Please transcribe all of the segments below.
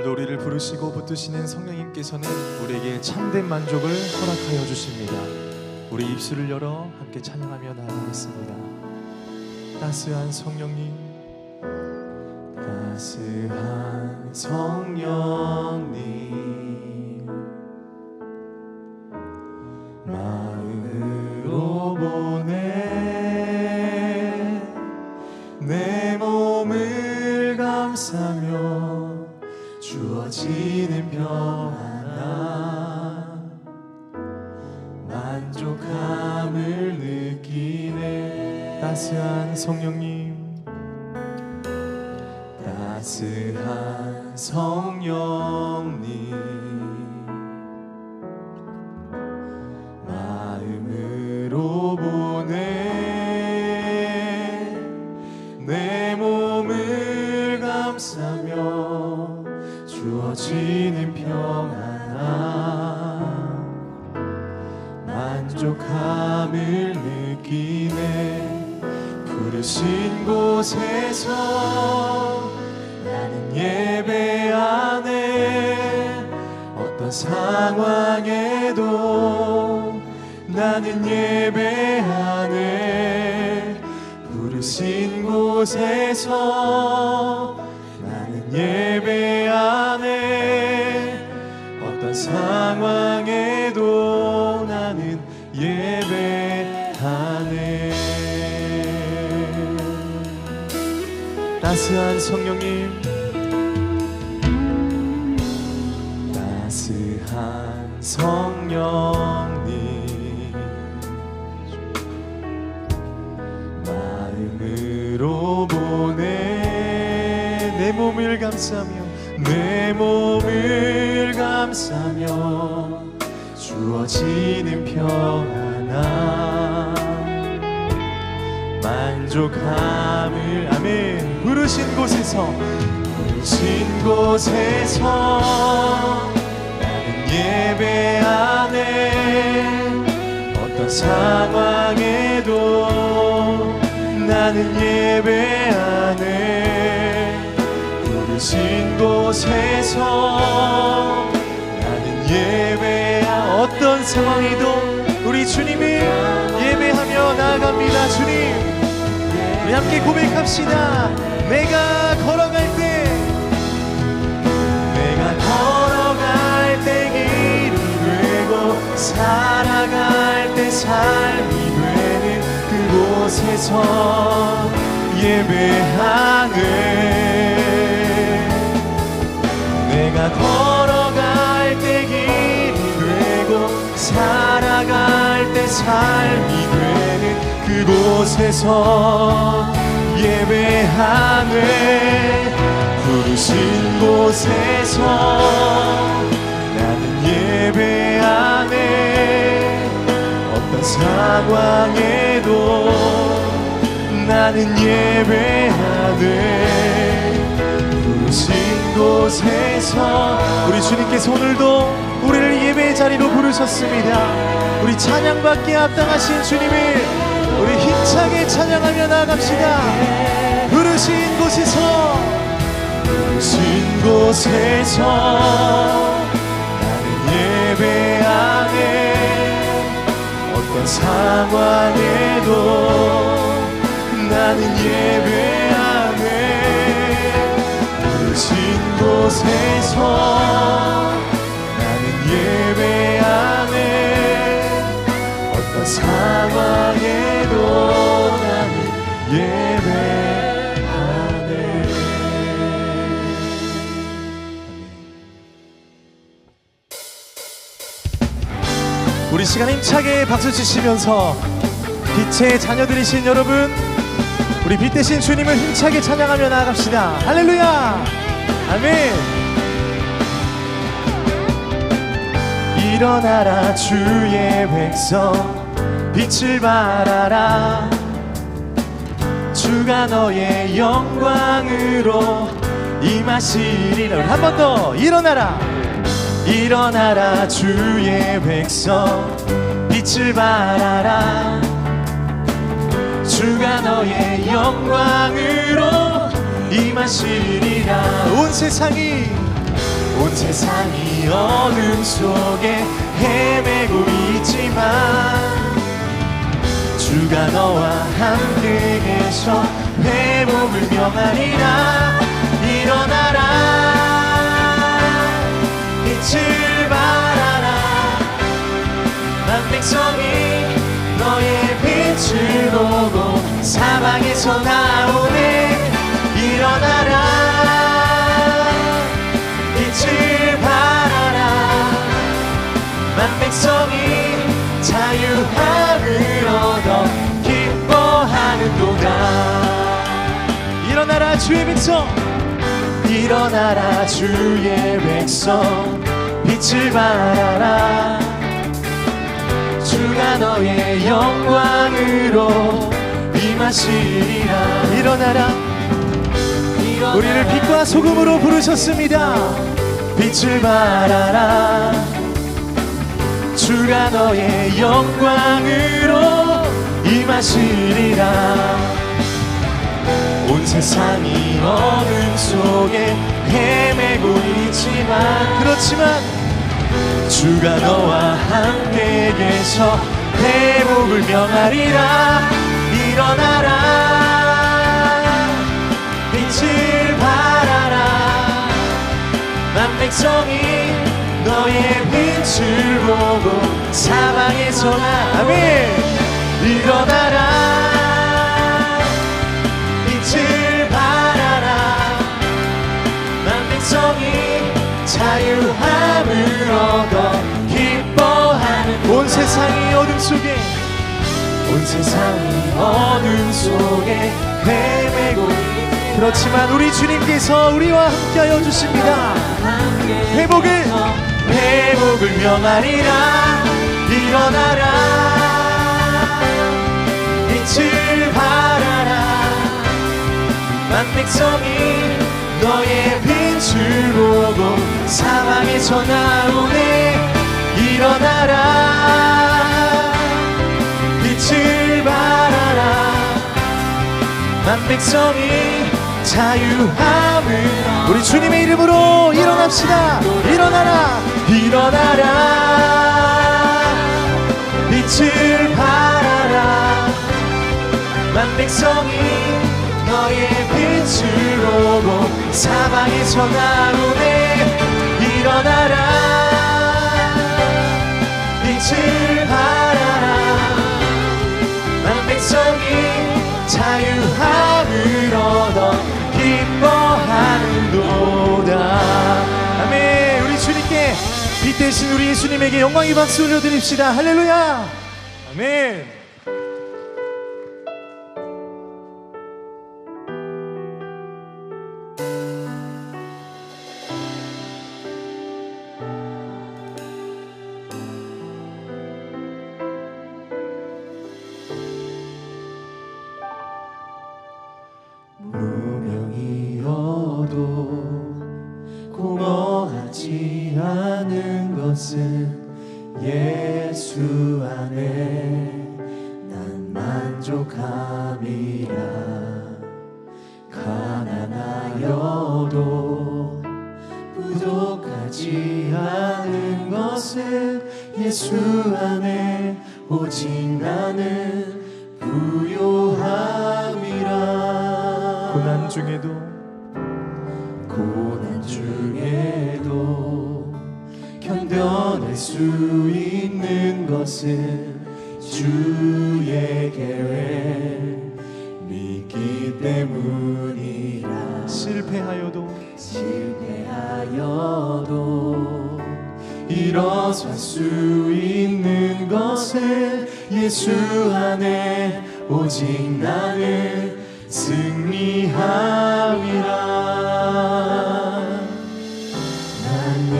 오늘도 우리를 부르시고 붙드시는 성령님께서는 우리에게 참된 만족을 허락하여 주십니다. 우리 입술을 열어 함께 찬양하며 나아가겠습니다. 따스한 성령님, 따스한 성령님, 마음으로 보내 내 몸을 감싸며 주어지는 평안함 만족함을 느끼네. 따스한 성령님, 따스한 성령님, 마음으로 보내 내 몸을 감싸며 주어지는 평안함 만족함을 느끼네. 부르신 곳에서 나는 예배하네. 어떤 상황에도 나는 예배하네. 부르신 곳에서 나는 예배하네. 어떤 상황에도 나는 예배하네. 따스한 성령님, 따스한 성령님, 마음으로 보내 내 몸을 감싸며 내 몸을 감싸며 주어지는 평안함 만족함을 아멘. 부르신 곳에서 나는 예배하네. 어떤 상황에도 나는 예배하네. 부르신 곳에서 나는 어떤 상황에도 우리 주님을 예배하며 나아갑니다. 주님, 우리 함께 고백합시다. 내가 걸어갈 때 길이 되고 살아갈 때 삶이 되는 그곳에서 예배하네. 내가 걸어갈 때 길이 되고 살아갈 때 삶이 되는 그곳에서 예배하네. 부르신 곳에서 나는 예배하네. 어떤 상황에도 나는 예배하네. 부르신 곳에서 우리 주님께서 오늘도 우리를 예배의 자리로 부르셨습니다. 우리 찬양받기에 합당하신 주님을 우리 힘차게 찬양하며 나아갑시다. 부르신 곳에서 나는 예배하네. 어떤 상황에도 나는 예배하네. 부르신 곳에서 나는 예배하네. 어떤 상황에도 나는 예배하네. 우리 시간 힘차게 박수 치시면서 빛의 자녀들이신 여러분, 우리 빛 대신 주님을 힘차게 찬양하며 나아갑시다. 할렐루야, 아멘. 일어나라 주의 백성, 빛을 발하라. 주가 너의 영광으로 임하시리라. 한 번 더 일어나라. 일어나라 주의 백성, 빛을 발하라. 주가 너의 영광으로 임하시리라. 온 세상이 온 세상이 어둠 속에 헤매고 있지만 주가 너와 함께 계셔 회복을 명하리라. 일어나라, 빛을 발하라. 만 백성이 너의 빛을 보고 사방에서 나오네. 일어나라, 빛을 발하라. 만 백성이 자유함을 얻어 기뻐하는도다. 일어나라 주의 백성, 일어나라 주의 백성, 빛을 발하라. 주가 너의 영광으로 임하시리라. 일어나라, 우리를 빛과 소금으로 부르셨습니다. 빛을 발하라. 주가 너의 영광으로 임하시리라. 온 세상이 어둠 속에 헤매고 있지만 그렇지만 주가 너와 함께 계셔 회복을 명하리라. 일어나라, 빛을 발하라. 만 백성이 너의 빛을 보고 사방에서 아멘. 일어나라, 빛을 발하라. 만 백성이 자유함을 얻어 기뻐하는. 온 세상이 어둠 속에, 온 세상이 어둠 속에 헤매고. 그렇지만 우리 주님께서 우리와 함께하여 주십니다. 회복을 명하리라. 일어나라, 빛을 발하라. 만 백성이 너의 빛을 보고 사방에서 나오네. 일어나라, 빛을 발하라. 만 백성이 자유함을. 우리 주님의 이름으로 일어납시다. 일어나라, 일어나라, 빛을 발하라. 만 백성이 너의 빛을 보고 사방에서 나오네. 일어나라, 빛을 발하라. 만 백성이 자유함을 얻어 기뻐하는도다. 아멘. 우리 주님께 빛 대신 우리 예수님에게 영광의 박수 올려드립시다. 할렐루야. 아멘. 무명이어도 공허하지 않은 것은 예수 안에 난 만족함이라. 가난하여도 부족하지 않은 것은 예수 안에 오직 나는 부요함이라. 고난 중에도 견뎌낼 수 있는 것은 주의 계획 믿기 때문이라. 실패하여도 일어설 수 있는 것은 예수 안에 오직 나는 승리함이라. 난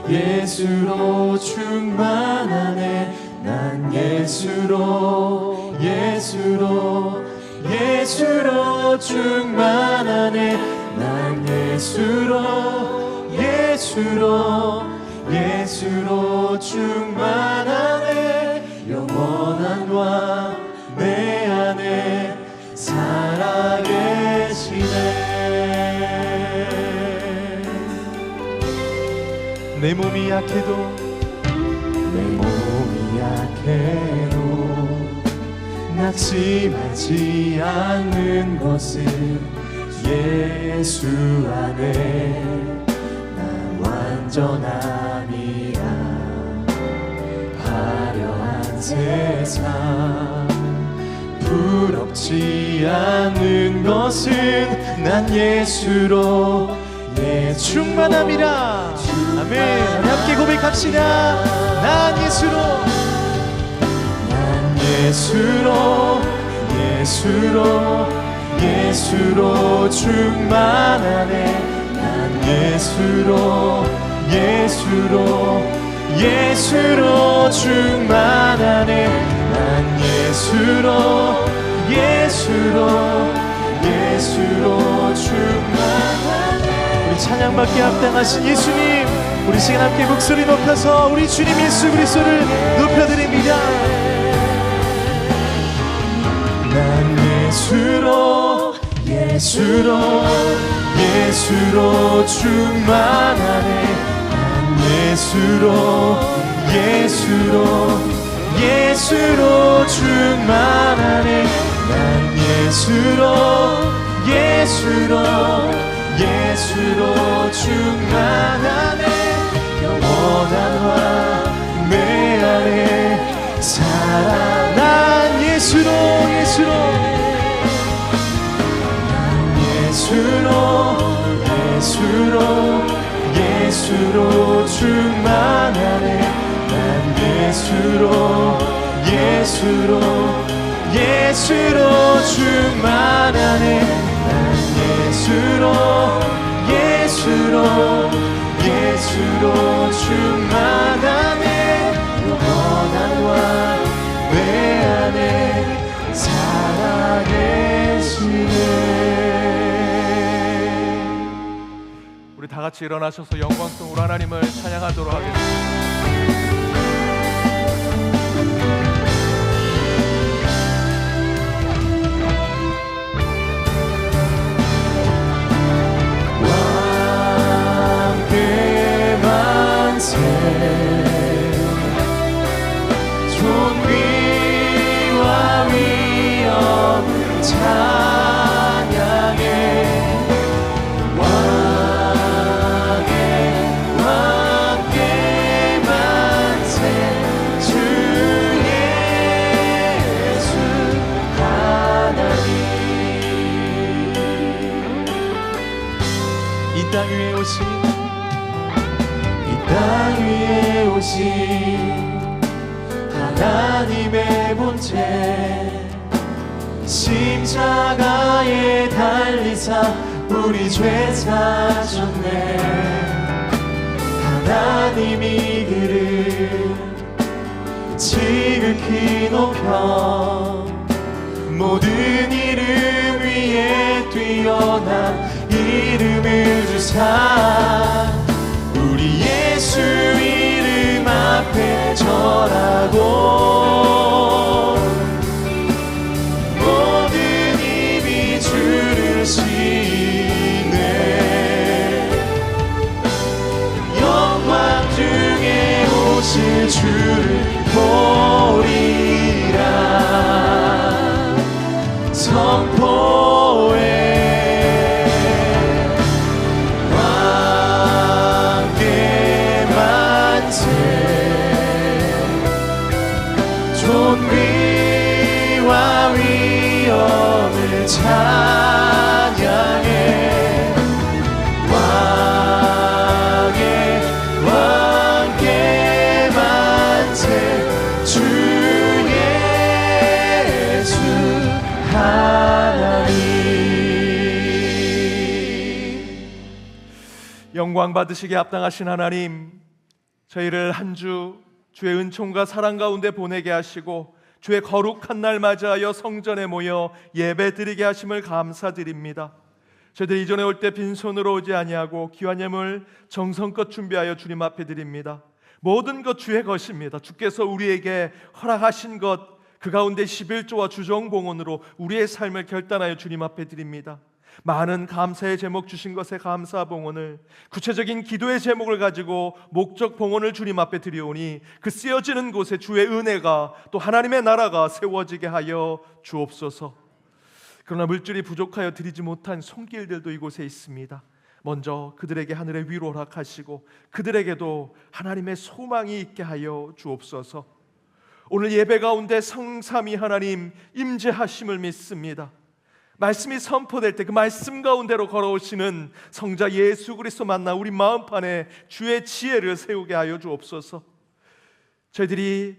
예수로 충만하네. 난 예수로 충만하네. 난 예수로 충만하네. 영원한 왕 내 안에 살아계시네. 내 몸이 약해도 낙심하지 않는 것은 예수 안에 나 완전함이라. 화려한 세상 부럽지 않은 것은 난 예수로 충만함이라. 아멘. 함께 고백합시다. 난 예수로 충만하네. 난 예수로 충만하네. 난 예수로 충만하네. 우리 찬양받기에 합당하신 예수님, 우리 시간 함께 목소리 높여서 우리 주님 예수 그리스도를 높여드립니다. 난 예수로 충만하네. 난 예수로 충만하네. 난 예수로 충만하네. 영원한 화 내 안에 살아. 난 예수로 충만하네. 난 예수로 충만하네. 난 예수로 충만하네. 영원한 와 내 안에 살아계시네. 우리 다 같이 일어나셔서 영광스러운 하나님을 찬양하도록 하겠습니다. 땅 위에 오신 하나님의 본체, 십자가에 달리사 우리 죄 사셨네. 하나님이 그를 지극히 높여 모든 이름 위에 뛰어난 이름을 주사 우리 예수 이름 앞에 절하고 모든 입이 주를 시네. 영광 중에 오실 주를 보리라. 선포해 존귀와 위엄을 찬양해. 왕께 만세 주 예수 하나님. 영광 받으시기에 합당하신 하나님, 저희를 한 주 주의 은총과 사랑 가운데 보내게 하시고 주의 거룩한 날 맞이하여 성전에 모여 예배드리게 하심을 감사드립니다. 저희들 이전에 올 때 빈손으로 오지 아니하고 귀한 예물 정성껏 준비하여 주님 앞에 드립니다. 모든 것 주의 것입니다. 주께서 우리에게 허락하신 것 그 가운데 11조와 주정봉헌으로 우리의 삶을 결단하여 주님 앞에 드립니다. 많은 감사의 제목 주신 것에 감사 봉헌을, 구체적인 기도의 제목을 가지고 목적 봉헌을 주님 앞에 드리오니 그 쓰여지는 곳에 주의 은혜가 또 하나님의 나라가 세워지게 하여 주옵소서. 그러나 물질이 부족하여 드리지 못한 손길들도 이곳에 있습니다. 먼저 그들에게 하늘의 위로를 허락하시고 그들에게도 하나님의 소망이 있게 하여 주옵소서. 오늘 예배 가운데 성삼위 하나님 임재하심을 믿습니다. 말씀이 선포될 때 그 말씀 가운데로 걸어오시는 성자 예수 그리스도 만나 우리 마음판에 주의 지혜를 세우게 하여 주옵소서. 저희들이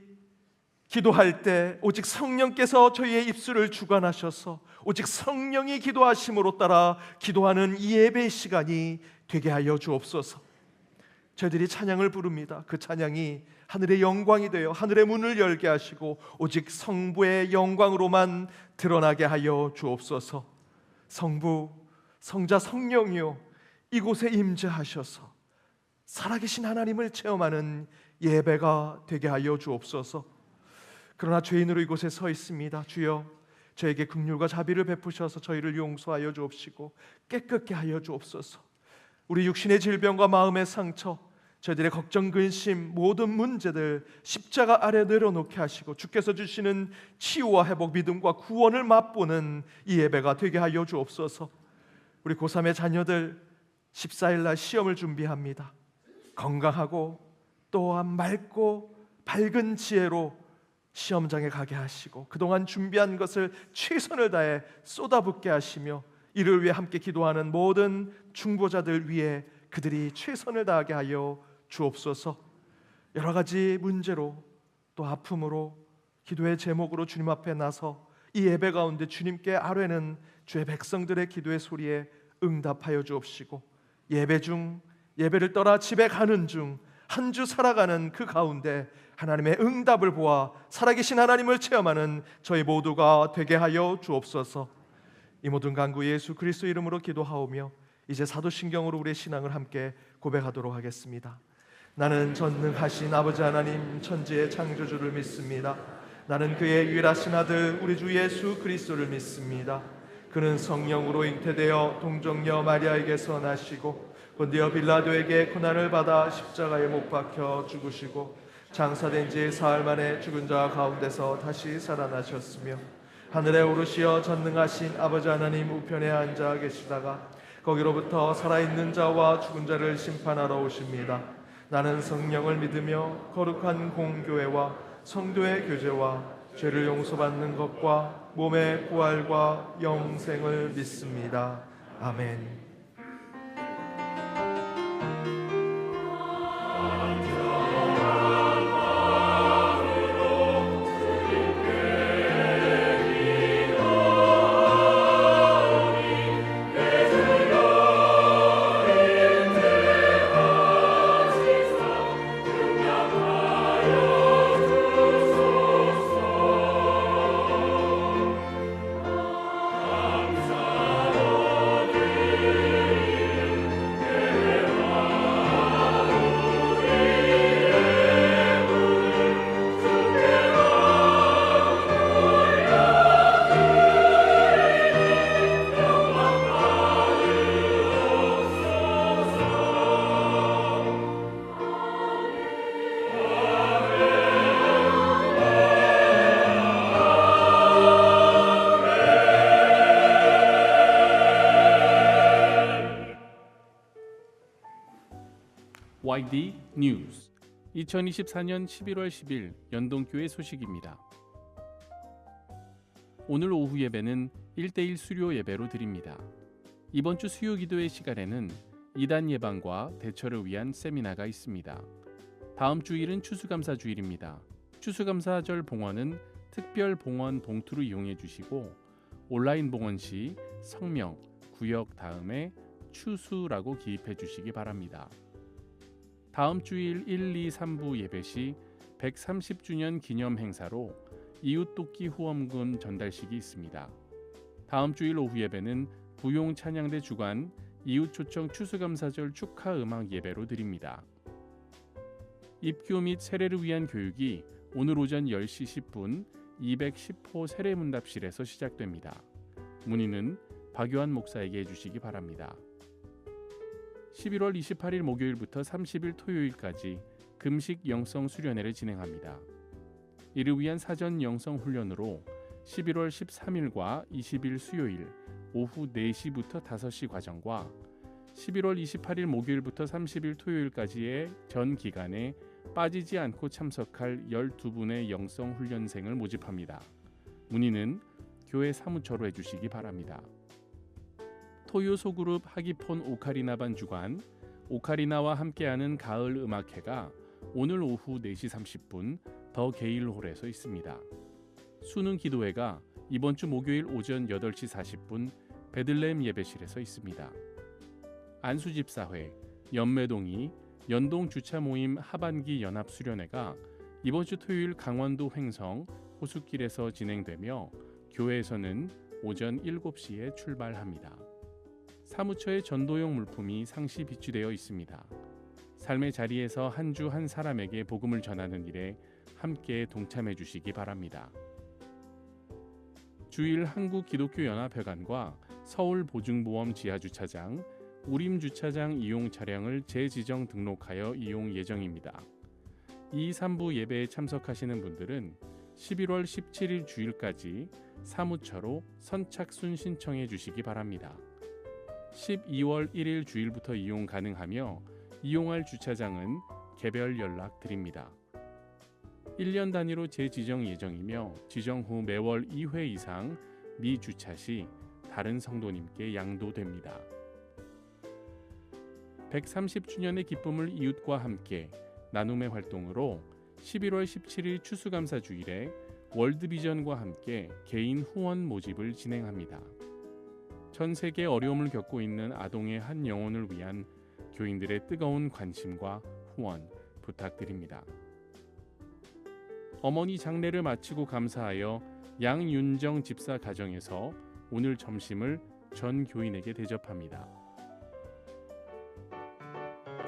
기도할 때 오직 성령께서 저희의 입술을 주관하셔서 오직 성령이 기도하심으로 따라 기도하는 이 예배의 시간이 되게 하여 주옵소서. 저희들이 찬양을 부릅니다. 그 찬양이 하늘의 영광이 되어 하늘의 문을 열게 하시고 오직 성부의 영광으로만 드러나게 하여 주옵소서. 성부, 성자, 성령이요 이곳에 임재하셔서 살아계신 하나님을 체험하는 예배가 되게 하여 주옵소서. 그러나 죄인으로 이곳에 서 있습니다. 주여, 저에게 긍휼과 자비를 베푸셔서 저희를 용서하여 주옵시고 깨끗게 하여 주옵소서. 우리 육신의 질병과 마음의 상처, 저희들의 걱정, 근심, 모든 문제들 십자가 아래 내려놓게 하시고 주께서 주시는 치유와 회복, 믿음과 구원을 맛보는 이 예배가 되게 하여 주옵소서. 우리 고3의 자녀들 14일 날 시험을 준비합니다. 건강하고 또한 맑고 밝은 지혜로 시험장에 가게 하시고 그동안 준비한 것을 최선을 다해 쏟아붓게 하시며 이를 위해 함께 기도하는 모든 중보자들 위해 그들이 최선을 다하게 하여 주옵소서. 여러 가지 문제로 또 아픔으로 기도의 제목으로 주님 앞에 나서 이 예배 가운데 주님께 아뢰는 주의 백성들의 기도의 소리에 응답하여 주옵시고 예배 중, 예배를 떠나 집에 가는 중, 한 주 살아가는 그 가운데 하나님의 응답을 보아 살아계신 하나님을 체험하는 저희 모두가 되게 하여 주옵소서. 이 모든 간구 예수 그리스도 이름으로 기도하오며 이제 사도신경으로 우리의 신앙을 함께 고백하도록 하겠습니다. 나는 전능하신 아버지 하나님 천지의 창조주를 믿습니다. 나는 그의 유일하신 아들 우리 주 예수 그리스도를 믿습니다. 그는 성령으로 잉태되어 동정녀 마리아에게서 나시고 본디어 빌라도에게 고난을 받아 십자가에 못 박혀 죽으시고 장사된 지 사흘 만에 죽은 자 가운데서 다시 살아나셨으며 하늘에 오르시어 전능하신 아버지 하나님 우편에 앉아 계시다가 거기로부터 살아있는 자와 죽은 자를 심판하러 오십니다. 나는 성령을 믿으며 거룩한 공교회와 성도의 교제와 죄를 용서받는 것과 몸의 부활과 영생을 믿습니다. 아멘. YD 뉴스 2024년 11월 10일 연동교회 소식입니다. 오늘 오후 예배는 1대1 수료 예배로 드립니다. 이번 주 수요 기도회 시간에는 이단 예방과 대처를 위한 세미나가 있습니다. 다음 주일은 추수감사 주일입니다. 추수감사절 봉헌은 특별 봉헌 봉투를 이용해 주시고 온라인 봉헌 시 성명, 구역 다음에 추수라고 기입해 주시기 바랍니다. 다음 주일 1, 2, 3부 예배 시 130주년 기념 행사로 이웃돕기 후원금 전달식이 있습니다. 다음 주일 오후 예배는 부용 찬양대 주관 이웃 초청 추수감사절 축하 음악 예배로 드립니다. 입교 및 세례를 위한 교육이 오늘 오전 10시 10분 210호 세례문답실에서 시작됩니다. 문의는 박요한 목사에게 해주시기 바랍니다. 11월 28일 목요일부터 30일 토요일까지 금식 영성 수련회를 진행합니다. 이를 위한 사전 영성 훈련으로 11월 13일과 20일 수요일 오후 4시부터 5시 과정과 11월 28일 목요일부터 30일 토요일까지의 전 기간에 빠지지 않고 참석할 12분의 영성 훈련생을 모집합니다. 문의는 교회 사무처로 해주시기 바랍니다. 토요 소그룹 하기폰 오카리나반 주관 오카리나와 함께하는 가을 음악회가 오늘 오후 4시 30분 더 게일홀에서 있습니다. 수능 기도회가 이번 주 목요일 오전 8시 40분 베들레헴 예배실에서 있습니다. 안수집사회, 연매동이 연동 주차 모임 하반기 연합 수련회가 이번 주 토요일 강원도 횡성 호숫길에서 진행되며 교회에서는 오전 7시에 출발합니다. 사무처의 전도용 물품이 상시 비치되어 있습니다. 삶의 자리에서 한 주 한 사람에게 복음을 전하는 일에 함께 동참해 주시기 바랍니다. 주일 한국기독교연합회관과 서울보증보험 지하주차장, 우림주차장 이용 차량을 재지정 등록하여 이용 예정입니다. 2, 3부 예배에 참석하시는 분들은 11월 17일 주일까지 사무처로 선착순 신청해 주시기 바랍니다. 12월 1일 주일부터 이용 가능하며 이용할 주차장은 개별 연락 드립니다. 1년 단위로 재지정 예정이며 지정 후 매월 2회 이상 미주차 시 다른 성도님께 양도됩니다. 130주년의 기쁨을 이웃과 함께 나눔의 활동으로 11월 17일 추수감사 주일에 월드비전과 함께 개인 후원 모집을 진행합니다. 전 세계 어려움을 겪고 있는 아동의 한 영혼을 위한 교인들의 뜨거운 관심과 후원 부탁드립니다. 어머니 장례를 마치고 감사하여 양윤정 집사 가정에서 오늘 점심을 전 교인에게 대접합니다.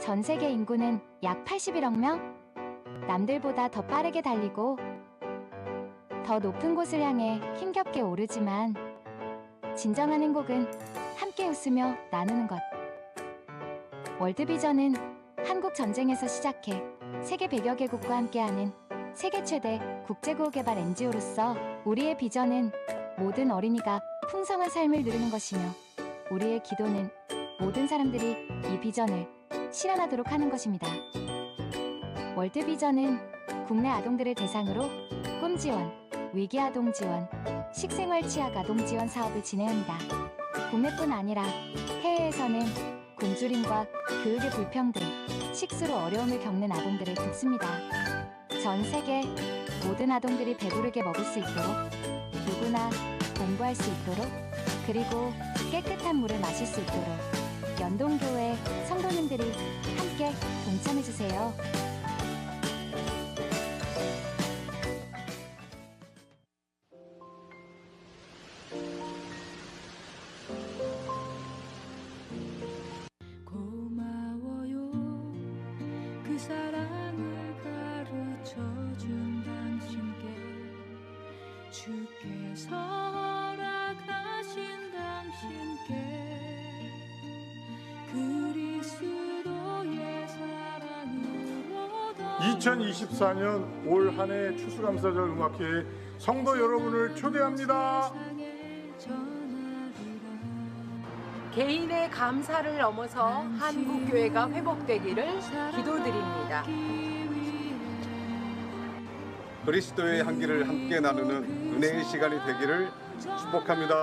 전 세계 인구는 약 81억 명? 남들보다 더 빠르게 달리고 더 높은 곳을 향해 힘겹게 오르지만 진정한 행복은 함께 웃으며 나누는 것. 월드비전은 한국 전쟁에서 시작해 세계 100여 개국과 함께하는 세계 최대 국제구호개발 NGO로서 우리의 비전은 모든 어린이가 풍성한 삶을 누리는 것이며 우리의 기도는 모든 사람들이 이 비전을 실현하도록 하는 것입니다. 월드비전은 국내 아동들을 대상으로 꿈 지원, 위기 아동 지원, 식생활 취약 아동 지원 사업을 진행합니다. 국내뿐 아니라 해외에서는 굶주림과 교육의 불평등, 식수로 어려움을 겪는 아동들을 돕습니다. 전 세계 모든 아동들이 배부르게 먹을 수 있도록, 누구나 공부할 수 있도록, 그리고 깨끗한 물을 마실 수 있도록 연동교회 성도님들이 함께 동참해주세요. 고마워요. 그 사랑을 가르쳐준 당신께 주께서 허락하신 당신께 그리스도의 사랑으로 2024년 올 한 해 추수감사절 음악회에 성도 여러분을 초대합니다. 개인의 감사를 넘어서 한국교회가 회복되기를 기도드립니다. 그리스도의 향기를 함께 나누는 은혜의 시간이 되기를 축복합니다.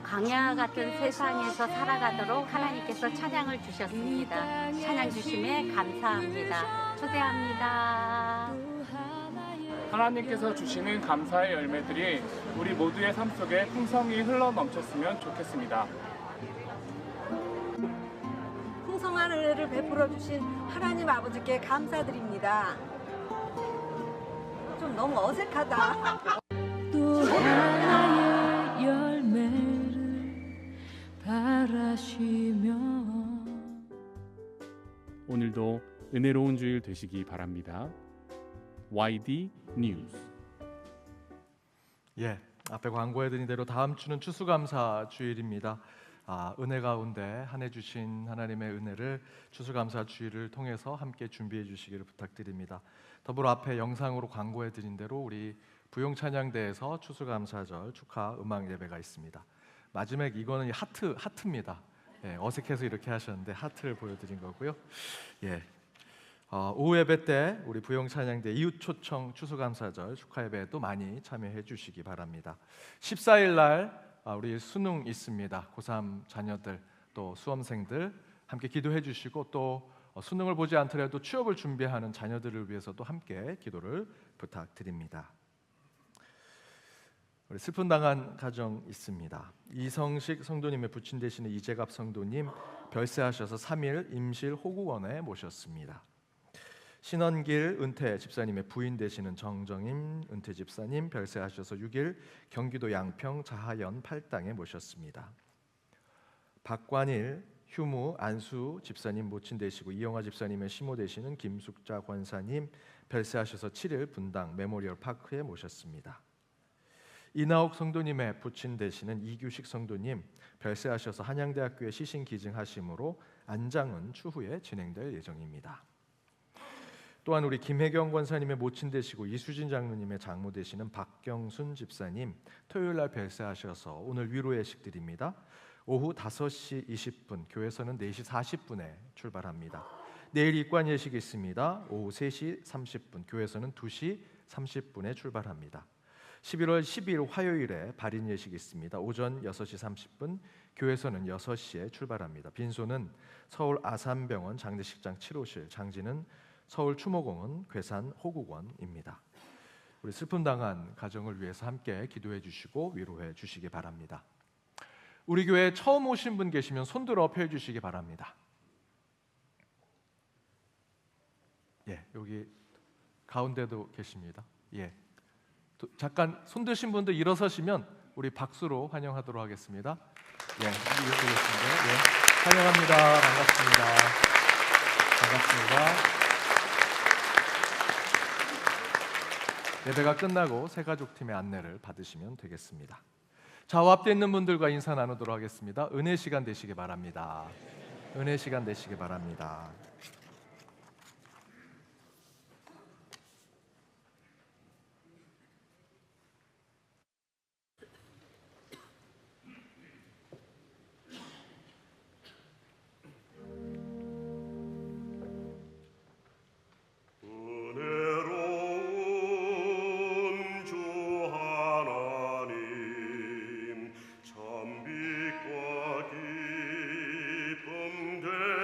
광야 같은 세상에서 살아가도록 하나님께서 찬양을 주셨습니다. 찬양 주심에 감사합니다. 초대합니다. 하나님께서 주시는 감사의 열매들이 우리 모두의 삶 속에 풍성히 흘러 넘쳤으면 좋겠습니다. 풍성한 은혜를 베풀어 주신 하나님 아버지께 감사드립니다. 좀 너무 어색하다. 또 하나의 열매를 바라시며 오늘도 은혜로운 주일 되시기 바랍니다. YD 뉴스. 예, 앞에 광고해드린 대로 다음 주는 추수감사 주일입니다. 은혜 가운데 한 해 주신 하나님의 은혜를 추수감사 주일을 통해서 함께 준비해 주시기를 부탁드립니다. 더불어 앞에 영상으로 광고해드린 대로 우리 부용찬양대에서 추수감사절 축하 음악 예배가 있습니다. 마지막 이거는 하트입니다. 예, 어색해서 이렇게 하셨는데 하트를 보여드린 거고요. 예. 오후 예배 때 우리 부용찬양대 이웃 초청 추수감사절 축하 예배에도 많이 참여해 주시기 바랍니다. 14일 날 우리 수능 있습니다. 고3 자녀들 또 수험생들 함께 기도해 주시고 또 수능을 보지 않더라도 취업을 준비하는 자녀들을 위해서도 함께 기도를 부탁드립니다. 우리 슬픔 당한 가정 있습니다. 이성식 성도님의 부친 되시는 이재갑 성도님 별세하셔서 3일 임실 호국원에 모셨습니다. 신원길 은퇴 집사님의 부인 되시는 정정임 은퇴 집사님 별세하셔서 6일 경기도 양평 자하연 8당에 모셨습니다. 박관일 휴무 안수 집사님 모친 되시고 이영화 집사님의 시모 되시는 김숙자 권사님 별세하셔서 7일 분당 메모리얼 파크에 모셨습니다. 이나옥 성도님의 부친 되시는 이규식 성도님 별세하셔서 한양대학교에 시신 기증하심으로 안장은 추후에 진행될 예정입니다. 또한 우리 김혜경 권사님의 모친 되시고 이수진 장로님의 장모 되시는 박경순 집사님 토요일 날 별세하셔서 오늘 위로 예식 드립니다. 오후 5시 20분 교회에서는 4시 40분에 출발합니다. 내일 입관 예식이 있습니다. 오후 3시 30분 교회에서는 2시 30분에 출발합니다. 11월 12일 화요일에 발인 예식이 있습니다. 오전 6시 30분 교회에서는 6시에 출발합니다. 빈소는 서울 아산병원 장례식장 7호실, 장지는 서울 추모공원 괴산 호국원입니다. 우리 슬픔 당한 가정을 위해서 함께 기도해 주시고 위로해 주시기 바랍니다. 우리 교회에 처음 오신 분 계시면 손들어 펴 주시기 바랍니다. 예, 여기 가운데도 계십니다. 예, 잠깐 손 드신 분들 일어서시면 우리 박수로 환영하도록 하겠습니다. 예, 이렇게 계십니다. 예, 환영합니다. 반갑습니다. 반갑습니다. 예배가 끝나고 새가족팀의 안내를 받으시면 되겠습니다. 좌우 앞에 있는 분들과 인사 나누도록 하겠습니다. 은혜 시간 되시기 바랍니다. 은혜 시간 되시기 바랍니다.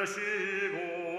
되시고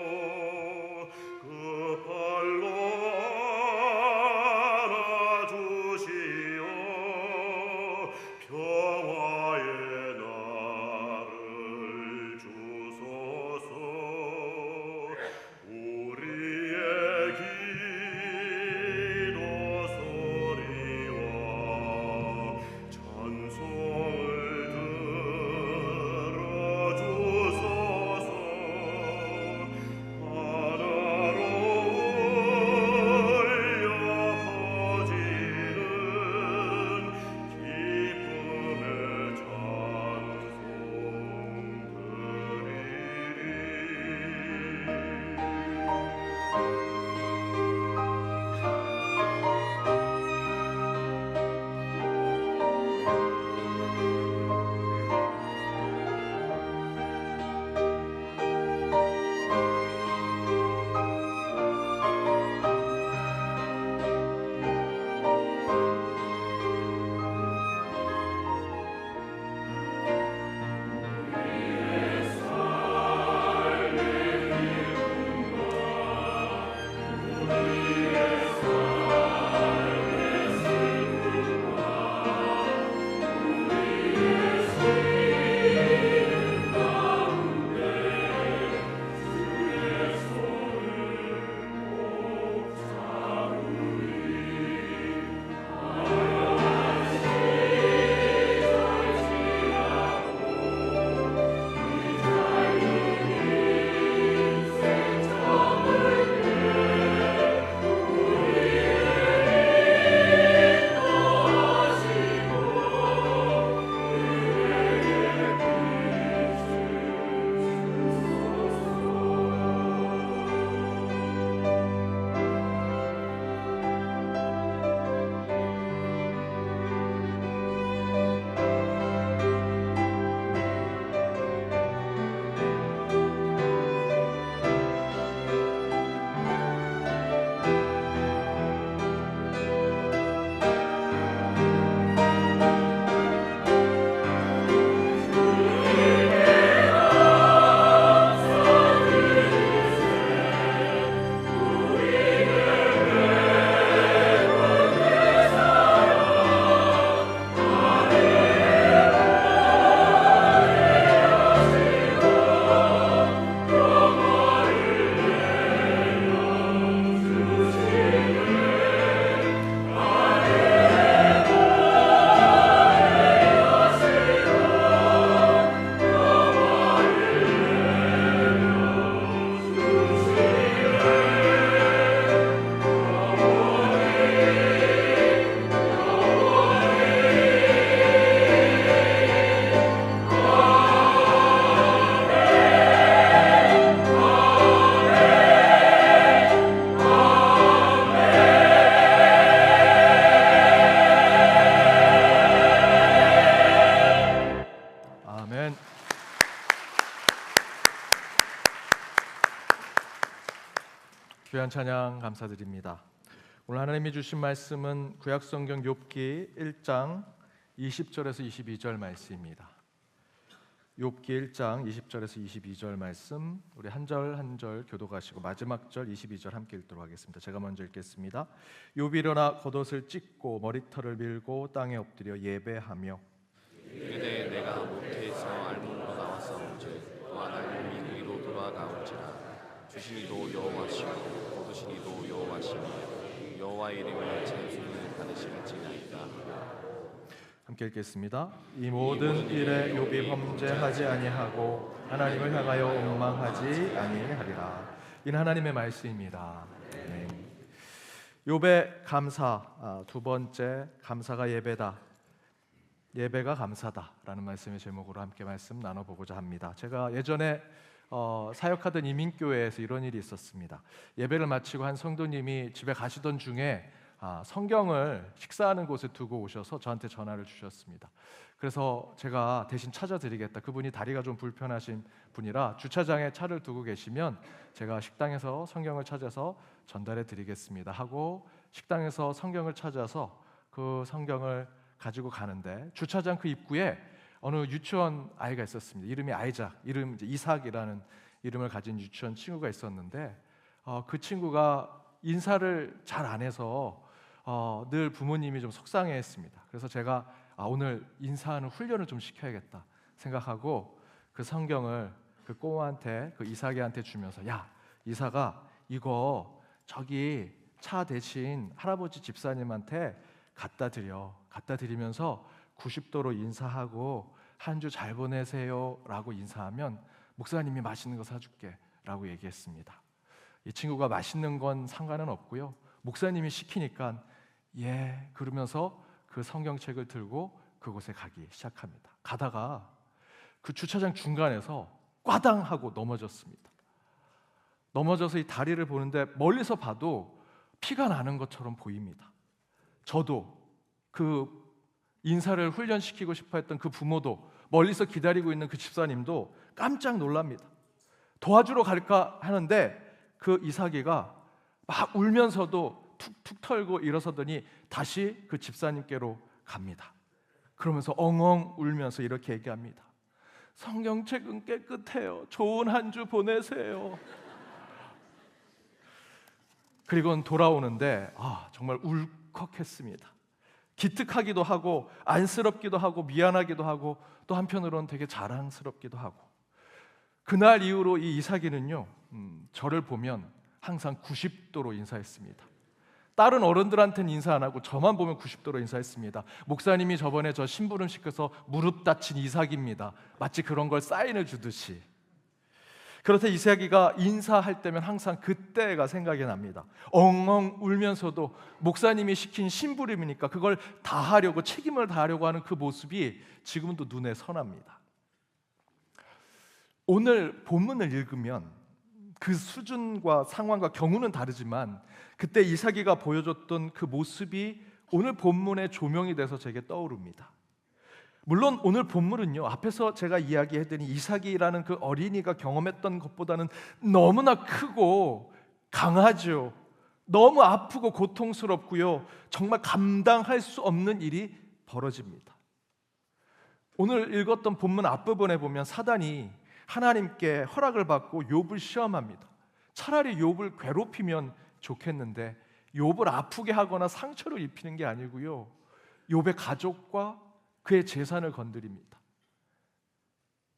귀한 찬양 감사드립니다. 오늘 하나님이 주신 말씀은 구약성경 욥기 1장 20절에서 22절 말씀입니다. 욥기 1장 20절에서 22절 말씀, 우리 한 절 한 절 교독하시고 마지막 절 22절 함께 읽도록 하겠습니다. 제가 먼저 읽겠습니다. 욥이 일어나 겉옷을 찢고 머리털을 밀고 땅에 엎드려 예배하며 그때 내가 모태에서 알몸으로 나왔사온즉 또 하나님이 그리로 돌아가온지라. 주시니도 여호와시고 거두시니도 여호와시며 여호와의 이름을 찬송을 받으실지나이다. 함께 읽겠습니다. 이 모든 일에 욥이 범죄하지 아니하고 하나님을 향하여 원망하지 아니하리라. 이는 하나님의 말씀입니다. 네. 욥의 감사, 두 번째 감사가 예배다. 예배가 감사다라는 말씀의 제목으로 함께 말씀 나눠보고자 합니다. 제가 예전에 사역하던 이민교회에서 이런 일이 있었습니다. 예배를 마치고 한 성도님이 집에 가시던 중에 성경을 식사하는 곳에 두고 오셔서 저한테 전화를 주셨습니다. 그래서 제가 대신 찾아드리겠다. 그분이 다리가 좀 불편하신 분이라 주차장에 차를 두고 계시면 제가 식당에서 성경을 찾아서 전달해 드리겠습니다 하고 식당에서 성경을 찾아서 그 성경을 가지고 가는데 주차장 그 입구에 어느 유치원 아이가 있었습니다. 이름이 아이작, 이름 이제 이삭이라는 이름을 가진 유치원 친구가 있었는데 그 친구가 인사를 잘 안 해서 늘 부모님이 좀 속상해했습니다. 그래서 제가 오늘 인사하는 훈련을 좀 시켜야겠다 생각하고 그 성경을 그 꼬마한테, 그 이삭이한테 주면서, 야, 이삭아, 이거 저기 차 대신 할아버지 집사님한테 갖다 드리면서 90도로 인사하고 한 주 잘 보내세요 라고 인사하면 목사님이 맛있는 거 사줄게 라고 얘기했습니다. 이 친구가 맛있는 건 상관은 없고요, 목사님이 시키니까 예 그러면서 그 성경책을 들고 그곳에 가기 시작합니다. 가다가 그 주차장 중간에서 꽈당 하고 넘어졌습니다. 넘어져서 이 다리를 보는데 멀리서 봐도 피가 나는 것처럼 보입니다. 저도 그 인사를 훈련시키고 싶어 했던 그 부모도, 멀리서 기다리고 있는 그 집사님도 깜짝 놀랍니다. 도와주러 갈까 하는데 그 이삭이가 막 울면서도 툭툭 털고 일어서더니 다시 그 집사님께로 갑니다. 그러면서 엉엉 울면서 이렇게 얘기합니다. 성경책은 깨끗해요. 좋은 한 주 보내세요. 그리고는 돌아오는데 정말 울컥했습니다. 기특하기도 하고 안쓰럽기도 하고 미안하기도 하고 또 한편으로는 되게 자랑스럽기도 하고, 그날 이후로 이 이삭이는요 저를 보면 항상 90도로 인사했습니다. 다른 어른들한테는 인사 안 하고 저만 보면 90도로 인사했습니다. 목사님이 저번에 저 심부름 시켜서 무릎 다친 이삭입니다. 마치 그런 걸 사인을 주듯이. 그렇다 이삭이가 인사할 때면 항상 그때가 생각이 납니다. 엉엉 울면서도 목사님이 시킨 심부름이니까 그걸 다 하려고, 책임을 다하려고 하는 그 모습이 지금도 눈에 선합니다. 오늘 본문을 읽으면 그 수준과 상황과 경우는 다르지만 그때 이삭이가 보여줬던 그 모습이 오늘 본문의 조명이 돼서 제게 떠오릅니다. 물론 오늘 본문은요, 앞에서 제가 이야기했더니 이삭이라는 그 어린이가 경험했던 것보다는 너무나 크고 강하죠. 너무 아프고 고통스럽고요, 정말 감당할 수 없는 일이 벌어집니다. 오늘 읽었던 본문 앞부분에 보면 사단이 하나님께 허락을 받고 욥을 시험합니다. 차라리 욥을 괴롭히면 좋겠는데 욥을 아프게 하거나 상처를 입히는 게 아니고요, 욥의 가족과 그의 재산을 건드립니다.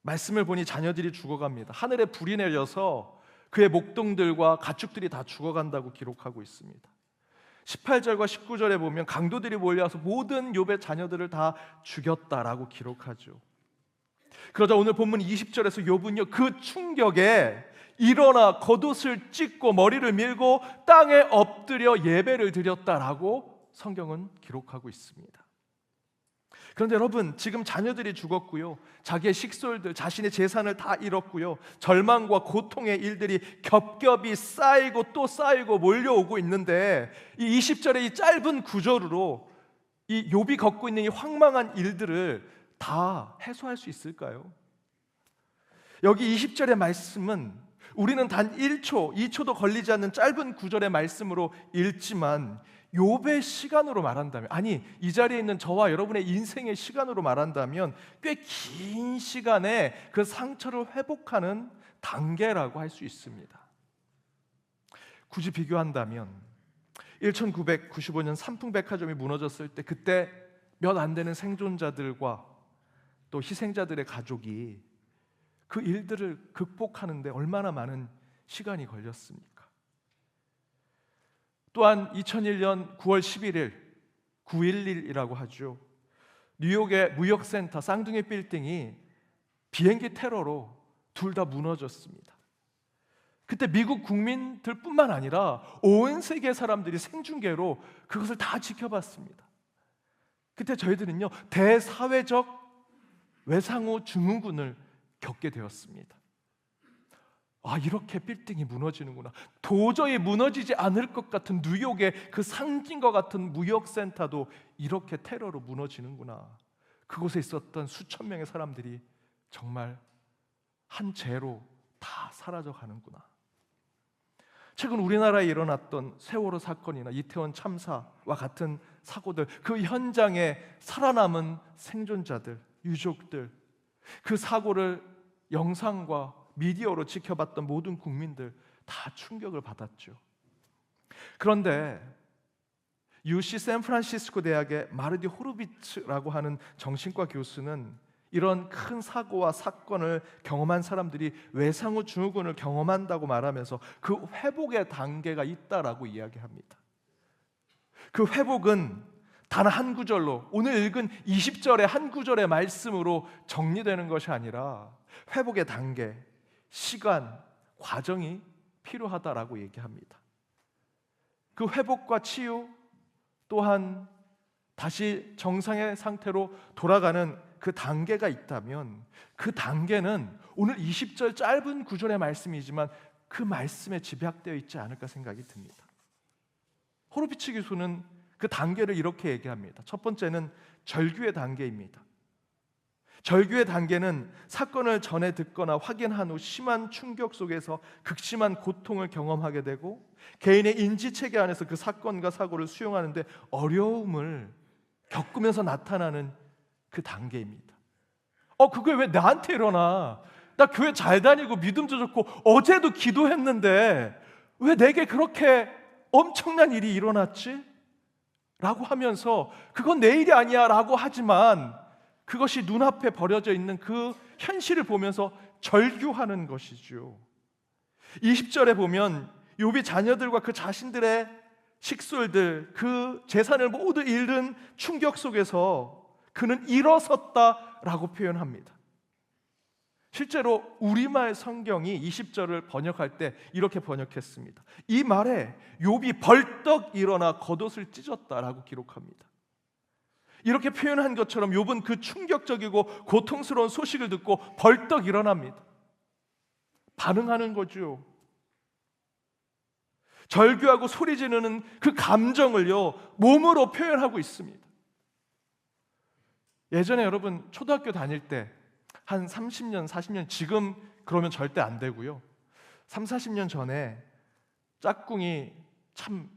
말씀을 보니 자녀들이 죽어갑니다. 하늘에 불이 내려서 그의 목동들과 가축들이 다 죽어간다고 기록하고 있습니다. 18절과 19절에 보면 강도들이 몰려와서 모든 욥의 자녀들을 다 죽였다라고 기록하죠. 그러자 오늘 본문 20절에서 욥은요 그 충격에 일어나 겉옷을 찢고 머리를 밀고 땅에 엎드려 예배를 드렸다라고 성경은 기록하고 있습니다. 그런데 여러분, 지금 자녀들이 죽었고요, 자기의 식솔들, 자신의 재산을 다 잃었고요, 절망과 고통의 일들이 겹겹이 쌓이고 또 쌓이고 몰려오고 있는데 이 20절의 이 짧은 구절로 이 욥이 겪고 있는 이 황망한 일들을 다 해소할 수 있을까요? 여기 20절의 말씀은 우리는 단 1초, 2초도 걸리지 않는 짧은 구절의 말씀으로 읽지만 욥의 시간으로 말한다면, 아니 이 자리에 있는 저와 여러분의 인생의 시간으로 말한다면 꽤 긴 시간에 그 상처를 회복하는 단계라고 할 수 있습니다. 굳이 비교한다면 1995년 삼풍백화점이 무너졌을 때 그때 몇 안 되는 생존자들과 또 희생자들의 가족이 그 일들을 극복하는데 얼마나 많은 시간이 걸렸습니까? 또한 2001년 9월 11일 9.11이라고 하죠. 뉴욕의 무역센터 쌍둥이 빌딩이 비행기 테러로 둘 다 무너졌습니다. 그때 미국 국민들뿐만 아니라 온 세계 사람들이 생중계로 그것을 다 지켜봤습니다. 그때 저희들은요, 대사회적 외상후 증후군을 겪게 되었습니다. 아, 이렇게 빌딩이 무너지는구나. 도저히 무너지지 않을 것 같은 뉴욕의 그 상징과 같은 무역센터도 이렇게 테러로 무너지는구나. 그곳에 있었던 수천 명의 사람들이 정말 한 재로 다 사라져 가는구나. 최근 우리나라에 일어났던 세월호 사건이나 이태원 참사와 같은 사고들, 그 현장에 살아남은 생존자들, 유족들, 그 사고를 영상과 미디어로 지켜봤던 모든 국민들 다 충격을 받았죠. 그런데 UC 샌프란시스코 대학의 마르디 호르비츠라고 하는 정신과 교수는 이런 큰 사고와 사건을 경험한 사람들이 외상후 증후군을 경험한다고 말하면서 그 회복의 단계가 있다라고 이야기합니다. 그 회복은 단 한 구절로, 오늘 읽은 20절의 한 구절의 말씀으로 정리되는 것이 아니라 회복의 단계, 시간, 과정이 필요하다라고 얘기합니다. 그 회복과 치유 또한 다시 정상의 상태로 돌아가는 그 단계가 있다면 그 단계는 오늘 20절 짧은 구절의 말씀이지만 그 말씀에 집약되어 있지 않을까 생각이 듭니다. 호르비츠 교수는 그 단계를 이렇게 얘기합니다. 첫 번째는 절규의 단계입니다. 절규의 단계는 사건을 전해 듣거나 확인한 후 심한 충격 속에서 극심한 고통을 경험하게 되고 개인의 인지체계 안에서 그 사건과 사고를 수용하는데 어려움을 겪으면서 나타나는 그 단계입니다. 그게 왜 나한테 일어나? 나 교회 잘 다니고 믿음도 좋고 어제도 기도했는데 왜 내게 그렇게 엄청난 일이 일어났지? 라고 하면서 그건 내 일이 아니야 라고 하지만 그것이 눈앞에 버려져 있는 그 현실을 보면서 절규하는 것이죠. 20절에 보면 욥이 자녀들과 그 자신들의 식솔들, 그 재산을 모두 잃은 충격 속에서 그는 일어섰다라고 표현합니다. 실제로 우리말 성경이 20절을 번역할 때 이렇게 번역했습니다. 이 말에 욥이 벌떡 일어나 겉옷을 찢었다라고 기록합니다. 이렇게 표현한 것처럼 욥은 그 충격적이고 고통스러운 소식을 듣고 벌떡 일어납니다. 반응하는 거죠. 절규하고 소리 지르는 그 감정을요, 몸으로 표현하고 있습니다. 예전에 여러분 초등학교 다닐 때 한 30년, 40년, 지금 그러면 절대 안 되고요. 3, 40년 전에 짝꿍이 참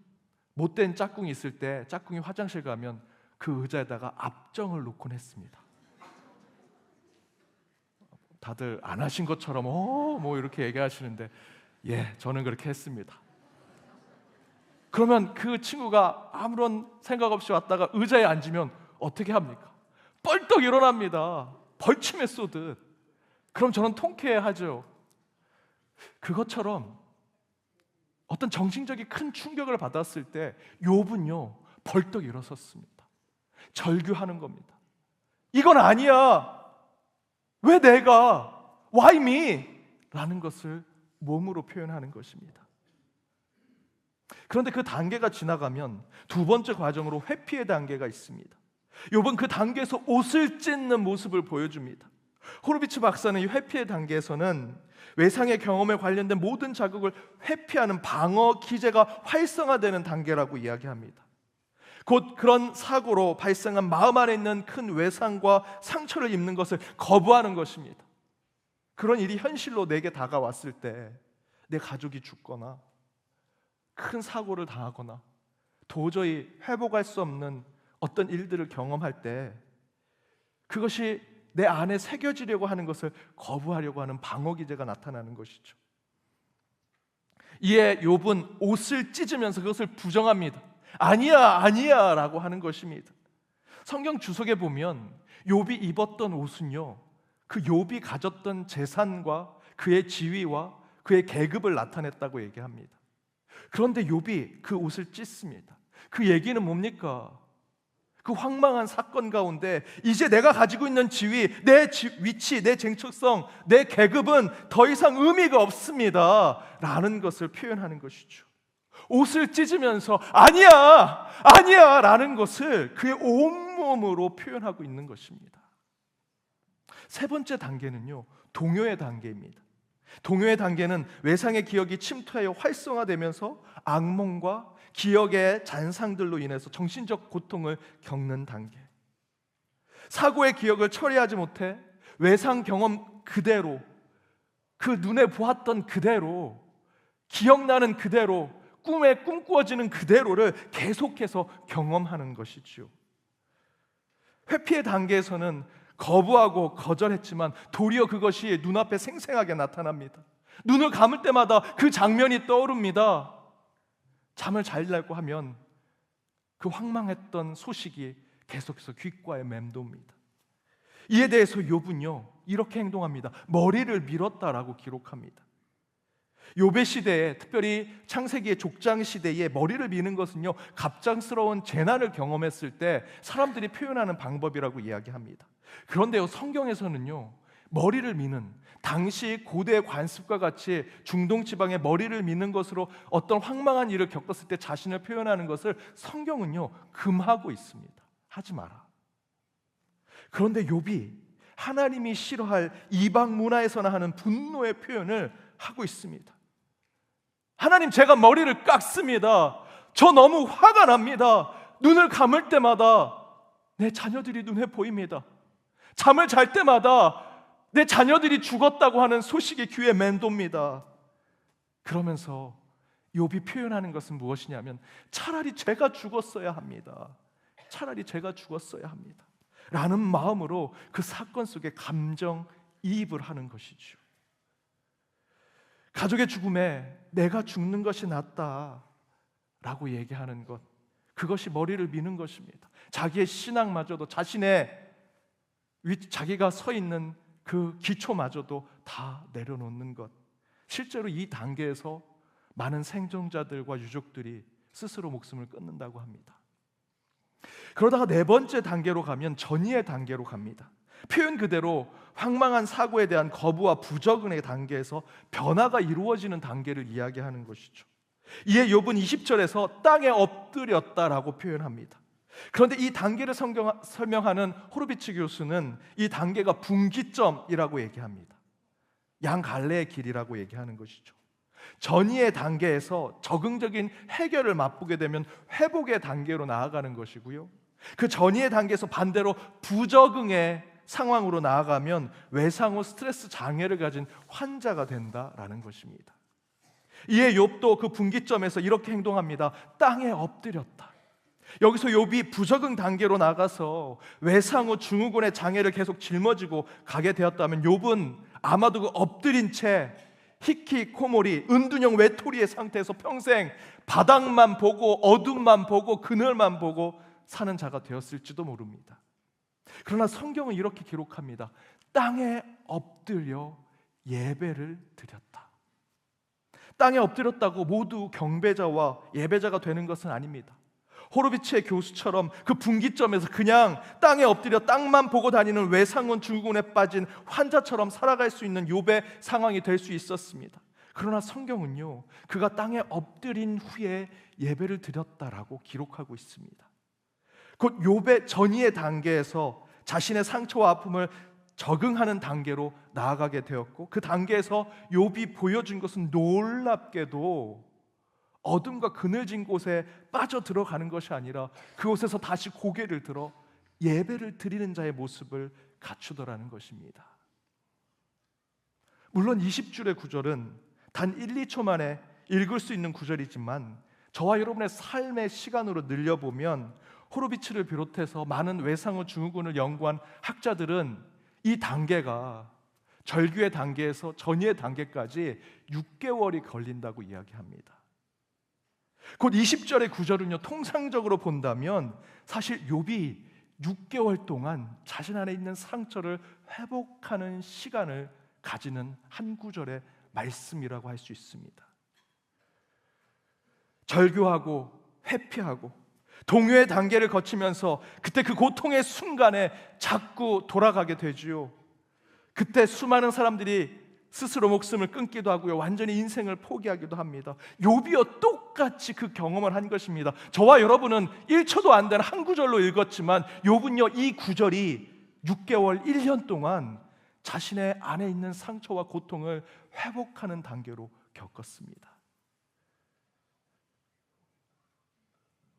못된 짝꿍이 있을 때 짝꿍이 화장실 가면 그 의자에다가 압정을 놓곤 했습니다. 다들 안 하신 것처럼 뭐 이렇게 얘기하시는데 예, 저는 그렇게 했습니다. 그러면 그 친구가 아무런 생각 없이 왔다가 의자에 앉으면 어떻게 합니까? 뻘떡 일어납니다. 벌침에 쏘듯. 그럼 저는 통쾌해하죠. 그것처럼 어떤 정신적인 큰 충격을 받았을 때 욥은요 벌떡 일어섰습니다. 절규하는 겁니다. 이건 아니야. 왜 내가? Why me? 라는 것을 몸으로 표현하는 것입니다. 그런데 그 단계가 지나가면 두 번째 과정으로 회피의 단계가 있습니다. 욥은 그 단계에서 옷을 찢는 모습을 보여줍니다. 호르비츠 박사는 이 회피의 단계에서는 외상의 경험에 관련된 모든 자극을 회피하는 방어 기제가 활성화되는 단계라고 이야기합니다. 곧 그런 사고로 발생한 마음 안에 있는 큰 외상과 상처를 입는 것을 거부하는 것입니다. 그런 일이 현실로 내게 다가왔을 때 내 가족이 죽거나 큰 사고를 당하거나 도저히 회복할 수 없는 어떤 일들을 경험할 때 그것이 내 안에 새겨지려고 하는 것을 거부하려고 하는 방어 기제가 나타나는 것이죠. 이에 욥은 옷을 찢으면서 그것을 부정합니다. 아니야, 아니야 라고 하는 것입니다. 성경 주석에 보면 욥이 입었던 옷은요, 그 욥이 가졌던 재산과 그의 지위와 그의 계급을 나타냈다고 얘기합니다. 그런데 욥이 그 옷을 찢습니다. 그 얘기는 뭡니까? 그 황망한 사건 가운데 이제 내가 가지고 있는 지위, 내 위치, 내 정체성, 내 계급은 더 이상 의미가 없습니다 라는 것을 표현하는 것이죠. 옷을 찢으면서 아니야, 아니야 라는 것을 그의 온몸으로 표현하고 있는 것입니다. 세 번째 단계는요, 동요의 단계입니다. 동요의 단계는 외상의 기억이 침투하여 활성화되면서 악몽과 기억의 잔상들로 인해서 정신적 고통을 겪는 단계. 사고의 기억을 처리하지 못해 외상 경험 그대로, 그 눈에 보았던 그대로, 기억나는 그대로, 꿈에 꿈꾸어지는 그대로를 계속해서 경험하는 것이지요. 회피의 단계에서는 거부하고 거절했지만 도리어 그것이 눈앞에 생생하게 나타납니다. 눈을 감을 때마다 그 장면이 떠오릅니다. 잠을 자려고 하면 그 황망했던 소식이 계속해서 귓가에 맴돕니다. 이에 대해서 욥은요 이렇게 행동합니다. 머리를 밀었다라고 기록합니다. 욥의 시대에, 특별히 창세기의 족장 시대에 머리를 미는 것은요 갑작스러운 재난을 경험했을 때 사람들이 표현하는 방법이라고 이야기합니다. 그런데요 성경에서는요 머리를 미는, 당시 고대 관습과 같이 중동 지방에 머리를 미는 것으로 어떤 황망한 일을 겪었을 때 자신을 표현하는 것을 성경은요 금하고 있습니다. 하지 마라. 그런데 욥이 하나님이 싫어할 이방 문화에서나 하는 분노의 표현을 하고 있습니다. 하나님, 제가 머리를 깎습니다. 저 너무 화가 납니다. 눈을 감을 때마다 내 자녀들이 눈에 보입니다. 잠을 잘 때마다 내 자녀들이 죽었다고 하는 소식이 귀에 맴돕니다. 그러면서 욥이 표현하는 것은 무엇이냐면 차라리 제가 죽었어야 합니다. 차라리 제가 죽었어야 합니다 라는 마음으로 그 사건 속에 감정이입을 하는 것이죠. 가족의 죽음에 내가 죽는 것이 낫다라고 얘기하는 것, 그것이 머리를 미는 것입니다. 자기의 신앙마저도, 자기가 서 있는 그 기초마저도 다 내려놓는 것. 실제로 이 단계에서 많은 생존자들과 유족들이 스스로 목숨을 끊는다고 합니다. 그러다가 네 번째 단계로 가면 전이의 단계로 갑니다. 표현 그대로 황망한 사고에 대한 거부와 부적응의 단계에서 변화가 이루어지는 단계를 이야기하는 것이죠. 이에 욥은 20절에서 땅에 엎드렸다라고 표현합니다. 그런데 이 단계를 설명하는 호르비츠 교수는 이 단계가 분기점이라고 얘기합니다. 양갈래의 길이라고 얘기하는 것이죠. 전이의 단계에서 적응적인 해결을 맛보게 되면 회복의 단계로 나아가는 것이고요, 그 전이의 단계에서 반대로 부적응의 상황으로 나아가면 외상 후 스트레스 장애를 가진 환자가 된다라는 것입니다. 이에 욥도 그 분기점에서 이렇게 행동합니다. 땅에 엎드렸다. 여기서 욥이 부적응 단계로 나가서 외상 후 증후군의 장애를 계속 짊어지고 가게 되었다면 욥은 아마도 그 엎드린 채 히키코모리, 은둔형 외톨이의 상태에서 평생 바닥만 보고 어둠만 보고 그늘만 보고 사는 자가 되었을지도 모릅니다. 그러나 성경은 이렇게 기록합니다. 땅에 엎드려 예배를 드렸다. 땅에 엎드렸다고 모두 경배자와 예배자가 되는 것은 아닙니다. 호로비츠의 교수처럼 그 분기점에서 그냥 땅에 엎드려 땅만 보고 다니는 외상원 증후군에 빠진 환자처럼 살아갈 수 있는 욥의 상황이 될 수 있었습니다. 그러나 성경은요 그가 땅에 엎드린 후에 예배를 드렸다라고 기록하고 있습니다. 곧 욥의 전이의 단계에서 자신의 상처와 아픔을 적응하는 단계로 나아가게 되었고, 그 단계에서 욥이 보여준 것은 놀랍게도 어둠과 그늘진 곳에 빠져 들어가는 것이 아니라 그곳에서 다시 고개를 들어 예배를 드리는 자의 모습을 갖추더라는 것입니다. 물론 20줄의 구절은 단 1, 2초 만에 읽을 수 있는 구절이지만 저와 여러분의 삶의 시간으로 늘려보면 호로비츠를 비롯해서 많은 외상후 증후군을 연구한 학자들은 이 단계가 절규의 단계에서 전이의 단계까지 6개월이 걸린다고 이야기합니다. 곧 20절의 구절은요, 통상적으로 본다면 사실 욥이 6개월 동안 자신 안에 있는 상처를 회복하는 시간을 가지는 한 구절의 말씀이라고 할 수 있습니다. 절규하고 회피하고 동요의 단계를 거치면서 그때 그 고통의 순간에 자꾸 돌아가게 되지요. 그때 수많은 사람들이 스스로 목숨을 끊기도 하고요, 완전히 인생을 포기하기도 합니다. 욥이요 똑같이 그 경험을 한 것입니다. 저와 여러분은 1초도 안 되는 한 구절로 읽었지만 욥은요 이 구절이 6개월, 1년 동안 자신의 안에 있는 상처와 고통을 회복하는 단계로 겪었습니다.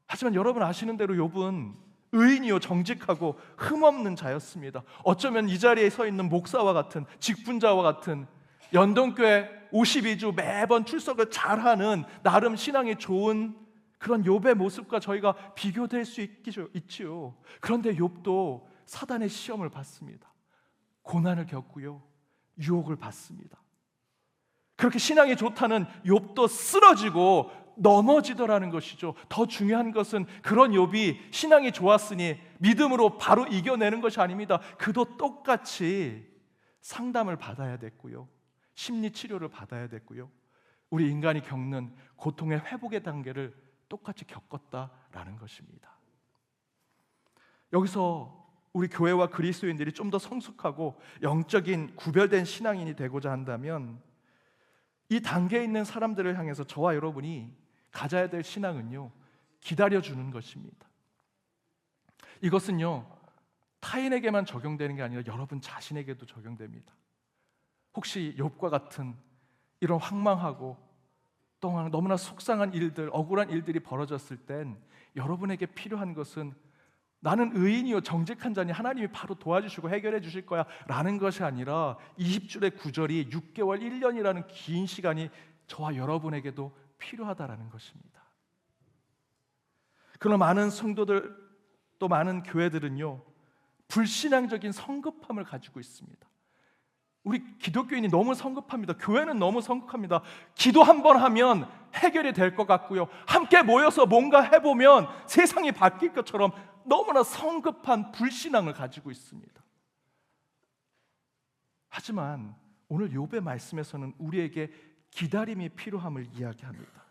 하지만 여러분 아시는 대로 욥은 의인이요 정직하고 흠없는 자였습니다. 어쩌면 이 자리에 서 있는 목사와 같은, 직분자와 같은, 연동교회 52주 매번 출석을 잘하는 나름 신앙이 좋은 그런 욥의 모습과 저희가 비교될 수 있지요. 그런데 욥도 사단의 시험을 받습니다. 고난을 겪고요, 유혹을 받습니다. 그렇게 신앙이 좋다는 욥도 쓰러지고 넘어지더라는 것이죠. 더 중요한 것은 그런 욥이 신앙이 좋았으니 믿음으로 바로 이겨내는 것이 아닙니다. 그도 똑같이 상담을 받아야 됐고요, 심리 치료를 받아야 됐고요, 우리 인간이 겪는 고통의 회복의 단계를 똑같이 겪었다라는 것입니다. 여기서 우리 교회와 그리스도인들이 좀 더 성숙하고 영적인 구별된 신앙인이 되고자 한다면 이 단계에 있는 사람들을 향해서 저와 여러분이 가져야 될 신앙은요, 기다려주는 것입니다. 이것은요 타인에게만 적용되는 게 아니라 여러분 자신에게도 적용됩니다. 혹시 욥과 같은 이런 황망하고 또 너무나 속상한 일들, 억울한 일들이 벌어졌을 땐 여러분에게 필요한 것은 나는 의인이요 정직한 자니 하나님이 바로 도와주시고 해결해 주실 거야 라는 것이 아니라 20줄의 구절이 6개월, 1년이라는 긴 시간이 저와 여러분에게도 필요하다라는 것입니다. 그러나 많은 성도들, 또 많은 교회들은요 불신앙적인 성급함을 가지고 있습니다. 우리 기독교인이 너무 성급합니다. 교회는 너무 성급합니다. 기도 한 번 하면 해결이 될 것 같고요, 함께 모여서 뭔가 해보면 세상이 바뀔 것처럼 너무나 성급한 불신앙을 가지고 있습니다. 하지만 오늘 욥의 말씀에서는 우리에게 기다림이 필요함을 이야기합니다.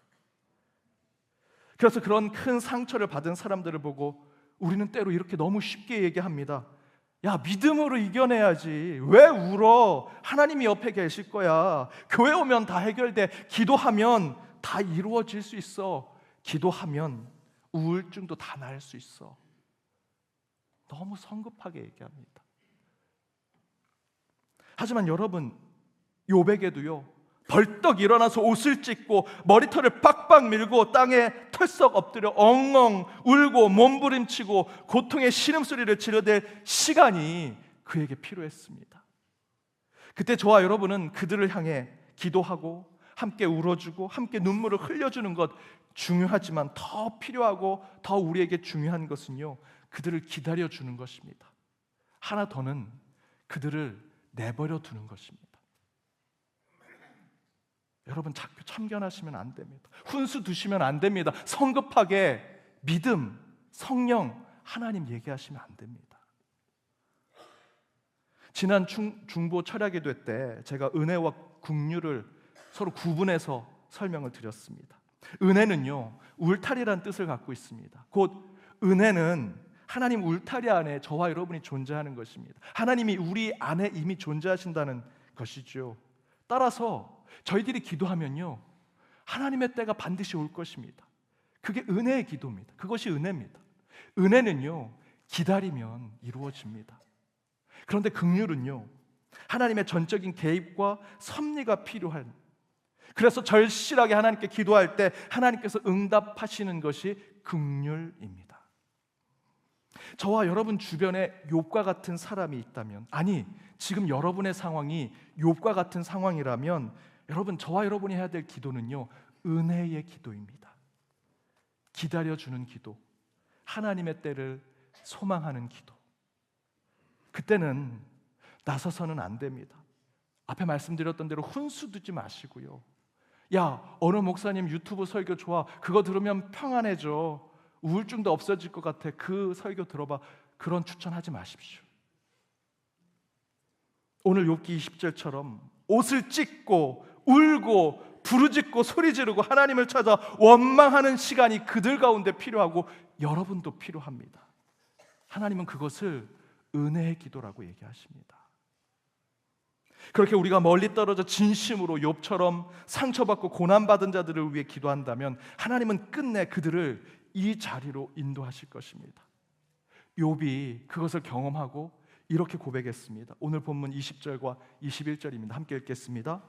그래서 그런 큰 상처를 받은 사람들을 보고 우리는 때로 이렇게 너무 쉽게 얘기합니다. 야, 믿음으로 이겨내야지. 왜 울어? 하나님이 옆에 계실 거야. 교회 오면 다 해결돼. 기도하면 다 이루어질 수 있어. 기도하면 우울증도 다 나을 수 있어. 너무 성급하게 얘기합니다. 하지만 여러분, 욥에게도요 벌떡 일어나서 옷을 찢고 머리털을 빡빡 밀고 땅에 털썩 엎드려 엉엉 울고 몸부림치고 고통의 신음소리를 지르댈 시간이 그에게 필요했습니다. 그때 저와 여러분은 그들을 향해 기도하고 함께 울어주고 함께 눈물을 흘려주는 것 중요하지만 더 필요하고 더 우리에게 중요한 것은요 그들을 기다려주는 것입니다. 하나 더는 그들을 내버려 두는 것입니다. 여러분 자꾸 참견하시면 안 됩니다. 훈수 두시면 안 됩니다. 성급하게 믿음, 성령, 하나님 얘기하시면 안 됩니다. 지난 중보 철야기도 때 제가 은혜와 긍휼을 서로 구분해서 설명을 드렸습니다. 은혜는요 울타리란 뜻을 갖고 있습니다. 곧 은혜는 하나님 울타리 안에 저와 여러분이 존재하는 것입니다. 하나님이 우리 안에 이미 존재하신다는 것이죠. 따라서 저희들이 기도하면요 하나님의 때가 반드시 올 것입니다. 그게 은혜의 기도입니다. 그것이 은혜입니다. 은혜는요 기다리면 이루어집니다. 그런데 긍휼은요 하나님의 전적인 개입과 섭리가 필요한, 그래서 절실하게 하나님께 기도할 때 하나님께서 응답하시는 것이 긍휼입니다. 저와 여러분 주변에 욥과 같은 사람이 있다면, 아니 지금 여러분의 상황이 욥과 같은 상황이라면 여러분, 저와 여러분이 해야 될 기도는요, 은혜의 기도입니다. 기다려주는 기도, 하나님의 때를 소망하는 기도. 그때는 나서서는 안 됩니다. 앞에 말씀드렸던 대로 훈수 두지 마시고요. 야, 어느 목사님 유튜브 설교 좋아, 그거 들으면 평안해져, 우울증도 없어질 것 같아, 그 설교 들어봐, 그런 추천하지 마십시오. 오늘 욥기 20절처럼 옷을 찢고 울고 부르짖고 소리 지르고 하나님을 찾아 원망하는 시간이 그들 가운데 필요하고 여러분도 필요합니다. 하나님은 그것을 은혜의 기도라고 얘기하십니다. 그렇게 우리가 멀리 떨어져 진심으로 욥처럼 상처받고 고난받은 자들을 위해 기도한다면 하나님은 끝내 그들을 이 자리로 인도하실 것입니다. 욥이 그것을 경험하고 이렇게 고백했습니다. 오늘 본문 20절과 21절입니다. 함께 읽겠습니다.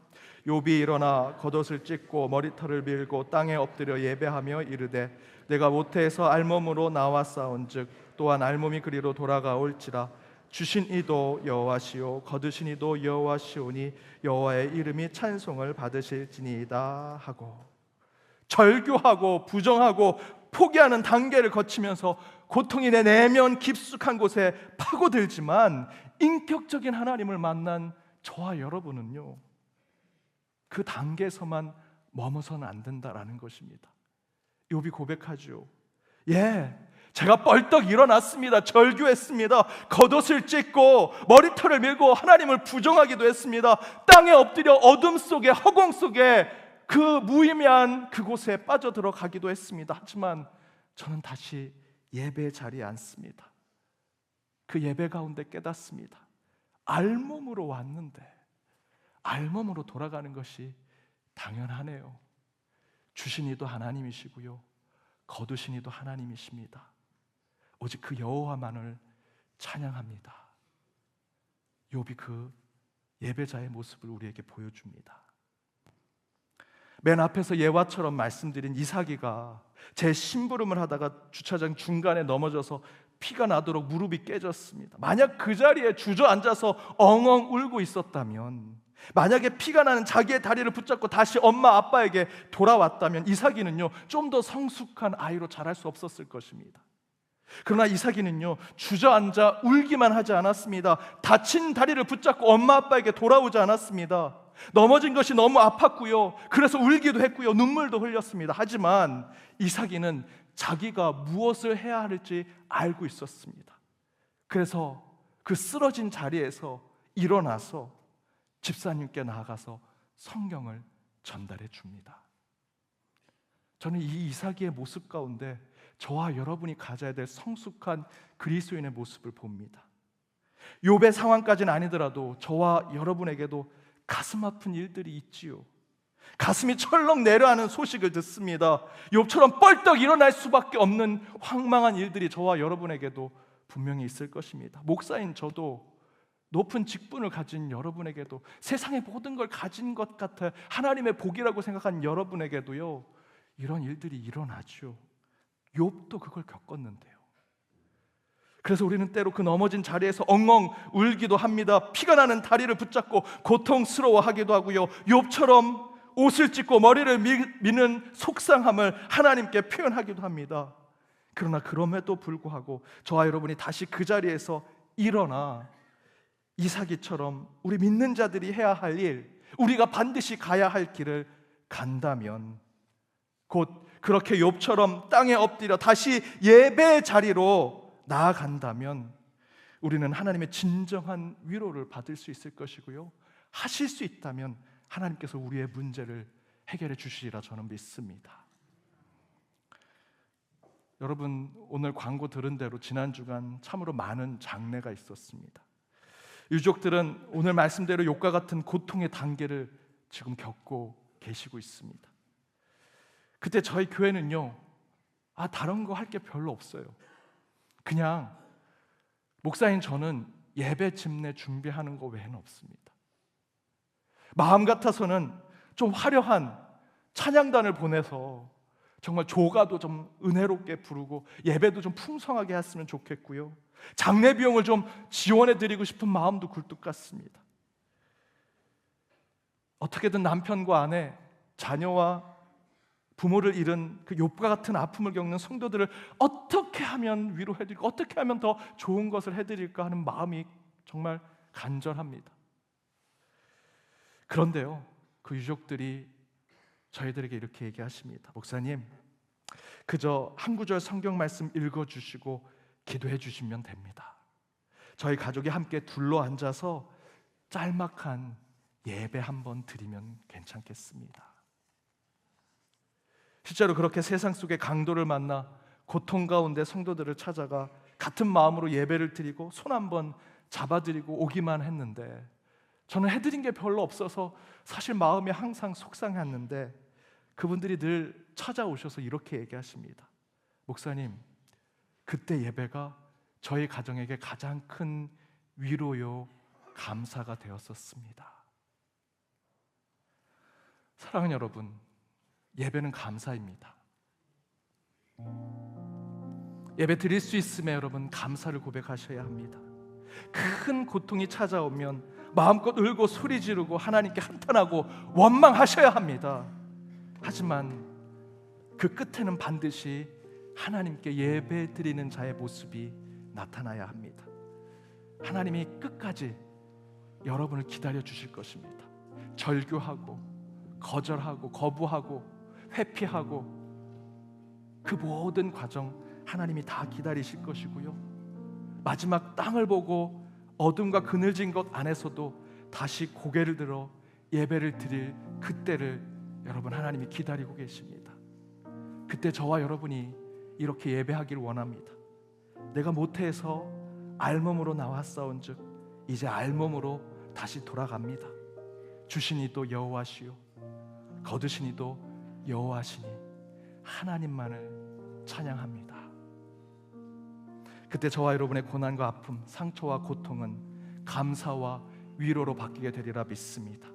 욥이 일어나 겉옷을 찢고 머리털을 밀고 땅에 엎드려 예배하며 이르되 내가 모태에서 알몸으로 나와 싸운즉 또한 알몸이 그리로 돌아가올지라. 주신 이도 여호와시요 거두신 이도 여호와시오니 여호와의 이름이 찬송을 받으실지니이다 하고, 절교하고 부정하고 포기하는 단계를 거치면서 고통이 내 내면 깊숙한 곳에 파고들지만 인격적인 하나님을 만난 저와 여러분은요, 그 단계에서만 머무서는 안 된다라는 것입니다. 욥이 고백하죠. 제가 벌떡 일어났습니다. 절규했습니다. 겉옷을 찢고 머리털을 밀고 하나님을 부정하기도 했습니다. 땅에 엎드려 어둠 속에 허공 속에 그 무의미한 그곳에 빠져들어가기도 했습니다. 하지만 저는 다시 예배 자리에 앉습니다. 그 예배 가운데 깨닫습니다. 알몸으로 왔는데 알몸으로 돌아가는 것이 당연하네요. 주신 이도 하나님이시고요, 거두신 이도 하나님이십니다. 오직 그 여호와만을 찬양합니다. 욥이 그 예배자의 모습을 우리에게 보여줍니다. 맨 앞에서 예화처럼 말씀드린 이삭이가 제 심부름을 하다가 주차장 중간에 넘어져서 피가 나도록 무릎이 깨졌습니다. 만약 그 자리에 주저앉아서 엉엉 울고 있었다면, 만약에 피가 나는 자기의 다리를 붙잡고 다시 엄마 아빠에게 돌아왔다면 이삭이는요, 좀 더 성숙한 아이로 자랄 수 없었을 것입니다. 그러나 이삭이는요, 주저앉아 울기만 하지 않았습니다. 다친 다리를 붙잡고 엄마 아빠에게 돌아오지 않았습니다. 넘어진 것이 너무 아팠고요, 그래서 울기도 했고요, 눈물도 흘렸습니다. 하지만 이삭이는 자기가 무엇을 해야 할지 알고 있었습니다. 그래서 그 쓰러진 자리에서 일어나서 집사님께 나아가서 성경을 전달해 줍니다. 저는 이 이삭의 모습 가운데 저와 여러분이 가져야 될 성숙한 그리스도인의 모습을 봅니다. 욥의 상황까지는 아니더라도 저와 여러분에게도 가슴 아픈 일들이 있지요. 가슴이 철렁 내려앉는 소식을 듣습니다. 욥처럼 뻘떡 일어날 수밖에 없는 황망한 일들이 저와 여러분에게도 분명히 있을 것입니다. 목사인 저도, 높은 직분을 가진 여러분에게도, 세상의 모든 걸 가진 것 같아 하나님의 복이라고 생각하는 여러분에게도요, 이런 일들이 일어나죠. 욥도 그걸 겪었는데요. 그래서 우리는 때로 그 넘어진 자리에서 엉엉 울기도 합니다. 피가 나는 다리를 붙잡고 고통스러워하기도 하고요, 욥처럼 옷을 찢고 머리를 미는 속상함을 하나님께 표현하기도 합니다. 그러나 그럼에도 불구하고 저와 여러분이 다시 그 자리에서 일어나 이삭이처럼 우리 믿는 자들이 해야 할 일, 우리가 반드시 가야 할 길을 간다면, 곧 그렇게 욥처럼 땅에 엎드려 다시 예배의 자리로 나아간다면 우리는 하나님의 진정한 위로를 받을 수 있을 것이고요, 하실 수 있다면 하나님께서 우리의 문제를 해결해 주시리라 저는 믿습니다. 여러분, 오늘 광고 들은 대로 지난 주간 참으로 많은 장례가 있었습니다. 유족들은 오늘 말씀대로 욥과 같은 고통의 단계를 지금 겪고 계시고 있습니다. 그때 저희 교회는요, 다른 거 할 게 별로 없어요. 그냥 목사인 저는 예배 집례 준비하는 거 외에는 없습니다. 마음 같아서는 좀 화려한 찬양단을 보내서 정말 조가도 좀 은혜롭게 부르고 예배도 좀 풍성하게 했으면 좋겠고요, 장례 비용을 좀 지원해 드리고 싶은 마음도 굴뚝 같습니다. 어떻게든 남편과 아내, 자녀와 부모를 잃은 그 욥과 같은 아픔을 겪는 성도들을 어떻게 하면 위로해드릴까, 어떻게 하면 더 좋은 것을 해드릴까 하는 마음이 정말 간절합니다. 그런데요, 그 유족들이 저희들에게 이렇게 얘기하십니다. 목사님, 그저 한 구절 성경 말씀 읽어주시고 기도해 주시면 됩니다. 저희 가족이 함께 둘러 앉아서 짤막한 예배 한번 드리면 괜찮겠습니다. 실제로 그렇게 세상 속의 강도를 만나 고통 가운데 성도들을 찾아가 같은 마음으로 예배를 드리고 손 한번 잡아드리고 오기만 했는데, 저는 해드린 게 별로 없어서 사실 마음이 항상 속상했는데 그분들이 늘 찾아오셔서 이렇게 얘기하십니다. 목사님, 그때 예배가 저희 가정에게 가장 큰 위로요 감사가 되었었습니다. 사랑하는 여러분, 예배는 감사입니다. 예배 드릴 수 있음에 여러분 감사를 고백하셔야 합니다. 큰 고통이 찾아오면 마음껏 울고 소리 지르고 하나님께 한탄하고 원망하셔야 합니다. 하지만 그 끝에는 반드시 하나님께 예배 드리는 자의 모습이 나타나야 합니다. 하나님이 끝까지 여러분을 기다려 주실 것입니다. 절규하고 거절하고 거부하고 회피하고 그 모든 과정 하나님이 다 기다리실 것이고요, 마지막 땅을 보고 어둠과 그늘진 것 안에서도 다시 고개를 들어 예배를 드릴 그때를 여러분 하나님이 기다리고 계십니다. 그때 저와 여러분이 이렇게 예배하기를 원합니다. 내가 모태에서 알몸으로 나왔사온즉 이제 알몸으로 다시 돌아갑니다. 주신 이도 여호와시요 거두신 이도 여호와시니 하나님만을 찬양합니다. 그때 저와 여러분의 고난과 아픔, 상처와 고통은 감사와 위로로 바뀌게 되리라 믿습니다.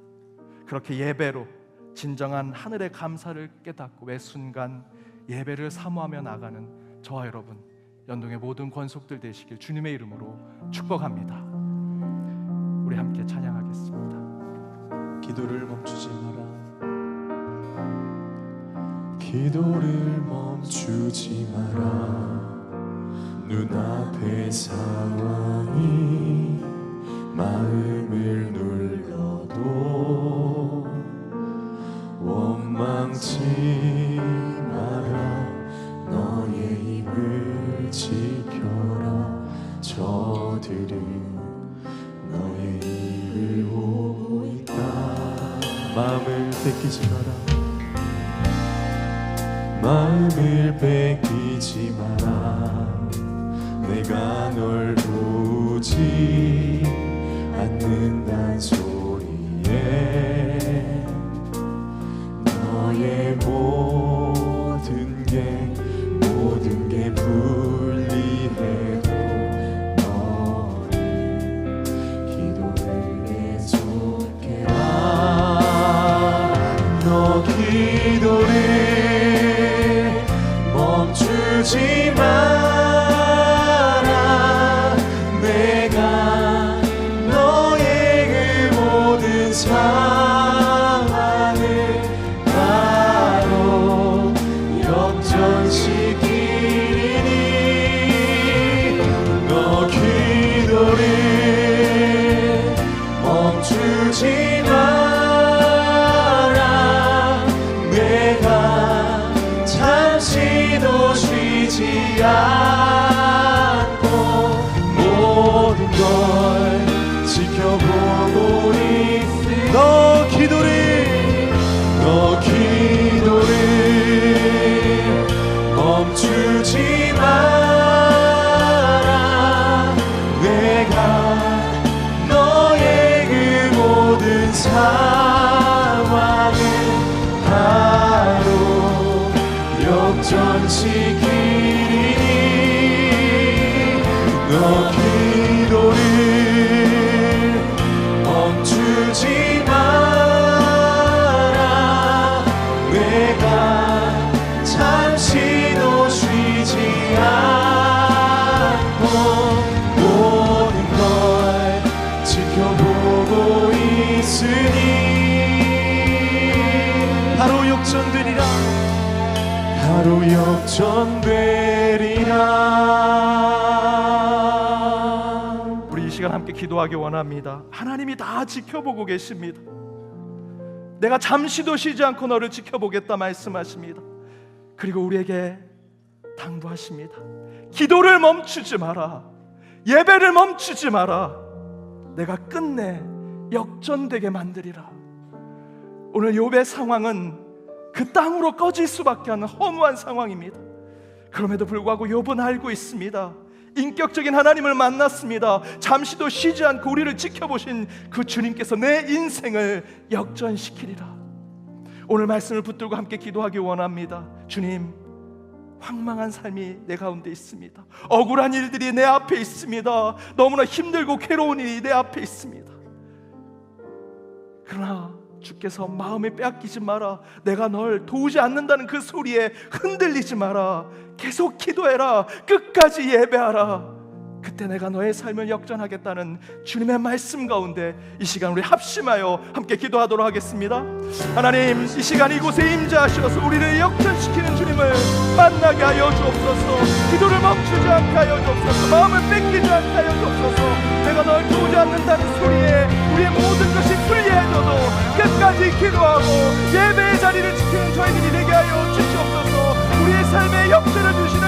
그렇게 예배로 진정한 하늘의 감사를 깨닫고 매 순간 예배를 사모하며 나가는 저와 여러분, 연동의 모든 권속들 되시길 주님의 이름으로 축복합니다. 우리 함께 찬양하겠습니다. 기도를 멈추지 마라. 기도를 멈추지 마라. 눈앞의 상황이 마음을 눌러도 원망치 마라. 너의 입을 지켜라. 저들은 너의 일을 보고 있다. 마음을 뺏기지 마라. 마음을 뺏기지 마라. 내가 널 보지 않는단 소리에 너의 모든 게 불리해도 너는 기도를 계속해라. 너 기도를 멈추지 마라. 내가 너의 그 모든 상황을 바로 역전시키리니 너 기도를 멈추지 마라. 내가 잠시도 쉬지 않고 모든 걸 지켜보고 있으니 너 기도를 멈추지 마라. 내가 너의 그 모든 상황을 바로 역전시키리니 너 기도를 멈추지 마라. 내가 잠시도 쉬지 않고 모든 걸 지켜보고 있으니 바로 역전되리라. 우리 이 시간 함께 기도하기 원합니다. 하나님이 다 지켜보고 계십니다. 내가 잠시도 쉬지 않고 너를 지켜보겠다 말씀하십니다. 그리고 우리에게 당부하십니다. 기도를 멈추지 마라. 예배를 멈추지 마라. 내가 끝내 역전되게 만들리라. 오늘 욥의 상황은 그 땅으로 꺼질 수밖에 없는 허무한 상황입니다. 그럼에도 불구하고 욥은 알고 있습니다. 인격적인 하나님을 만났습니다. 잠시도 쉬지 않고 우리를 지켜보신 그 주님께서 내 인생을 역전시키리라. 오늘 말씀을 붙들고 함께 기도하기 원합니다. 주님, 황망한 삶이 내 가운데 있습니다. 억울한 일들이 내 앞에 있습니다. 너무나 힘들고 괴로운 일이 내 앞에 있습니다. 그러나 주께서 마음에 빼앗기지 마라. 내가 널 도우지 않는다는 그 소리에 흔들리지 마라. 계속 기도해라. 끝까지 예배하라. 그때 내가 너의 삶을 역전하겠다는 주님의 말씀 가운데 이 시간 우리 합심하여 함께 기도하도록 하겠습니다. 하나님, 이 시간 이곳에 임재하셔서 우리를 역전시키는 주님을 만나게 하여 주옵소서. 기도를 멈추지 않게 하여 주옵소서. 마음을 뺏기지 않게 하여 주옵소서. 내가 널 도우지 않는다는 소리에 우리의 모든 것이 불리해져도 끝까지 기도하고 예배의 자리를 지키는 저희들이 되게 하여 주시옵소서. 우리의 삶에 역전을 주시는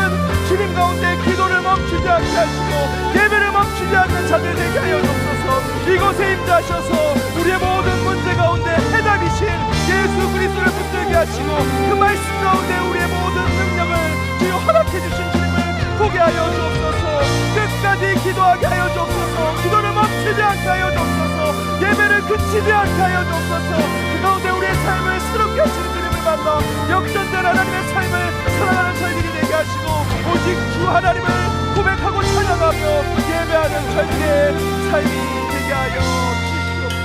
주님 가운데 기도를 멈추지 않게 하시고 예배를 멈추지 않는 자들 되게 하여 주옵소서. 이곳에 임재하셔서 우리의 모든 문제 가운데 해답이신 예수 그리스도를 붙들게 하시고 그 말씀 가운데 우리의 모든 능력을 주여 허락해 주신 주님을 보게 하여 주옵소서. 끝까지 기도하게 하여 주옵소서. 기도를 멈추지 않게 하여 주옵소서. 예배를 그치지 않게 하여 주옵소서. 그 가운데 우리의 삶을 새롭게 하시는 주님을 만나 역전된 하나님의 삶을 살아가는 저희들이 되게 하시고 오직 주 하나님을 고백하고 찬양하며 예배하는 저희들의 삶이 되게 하여 주시옵소서.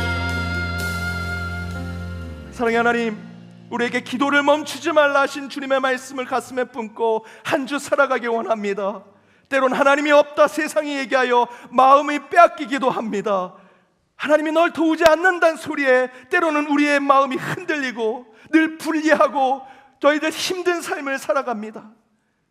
사랑의 하나님, 우리에게 기도를 멈추지 말라 하신 주님의 말씀을 가슴에 품고 한 주 살아가기 원합니다. 때론 하나님이 없다 세상이 얘기하여 마음이 빼앗기기도 합니다. 하나님이 널 도우지 않는다는 소리에 때로는 우리의 마음이 흔들리고 늘 불리하고 저희들 힘든 삶을 살아갑니다.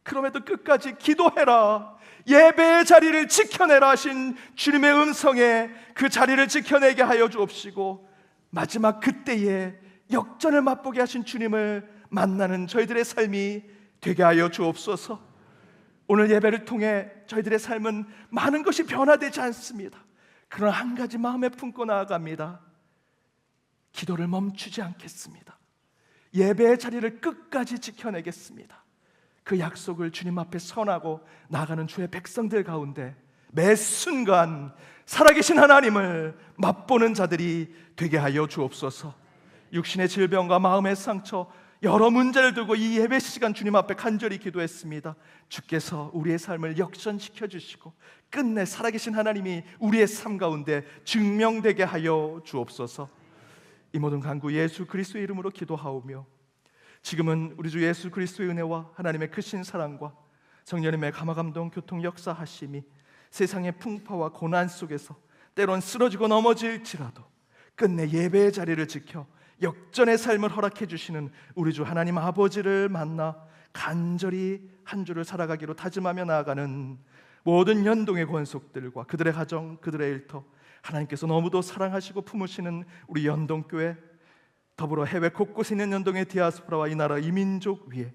그럼에도 끝까지 기도해라. 예배의 자리를 지켜내라 하신 주님의 음성에 그 자리를 지켜내게 하여 주옵시고 마지막 그때에 역전을 맛보게 하신 주님을 만나는 저희들의 삶이 되게 하여 주옵소서. 오늘 예배를 통해 저희들의 삶은 많은 것이 변화되지 않습니다. 그러나 한 가지 마음에 품고 나아갑니다. 기도를 멈추지 않겠습니다. 예배의 자리를 끝까지 지켜내겠습니다. 그 약속을 주님 앞에 선하고 나가는 주의 백성들 가운데 매 순간 살아계신 하나님을 맛보는 자들이 되게 하여 주옵소서. 육신의 질병과 마음의 상처 여러 문제를 두고 이 예배 시간 주님 앞에 간절히 기도했습니다. 주께서 우리의 삶을 역전시켜 주시고 끝내 살아계신 하나님이 우리의 삶 가운데 증명되게 하여 주옵소서. 이 모든 간구 예수 그리스도의 이름으로 기도하오며 지금은 우리 주 예수 그리스도의 은혜와 하나님의 크신 사랑과 성령님의 감화감동 교통 역사하심이 세상의 풍파와 고난 속에서 때론 쓰러지고 넘어질지라도 끝내 예배의 자리를 지켜 역전의 삶을 허락해 주시는 우리 주 하나님 아버지를 만나 간절히 한 주를 살아가기로 다짐하며 나아가는 모든 연동의 권속들과 그들의 가정, 그들의 일터 하나님께서 너무도 사랑하시고 품으시는 우리 연동교회 더불어 해외 곳곳에 있는 연동의 디아스포라와 이 나라 이민족 위에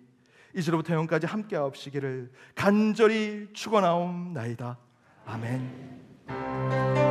이제로부터 영까지 함께하옵시기를 간절히 축원하옵나이다. 아멘.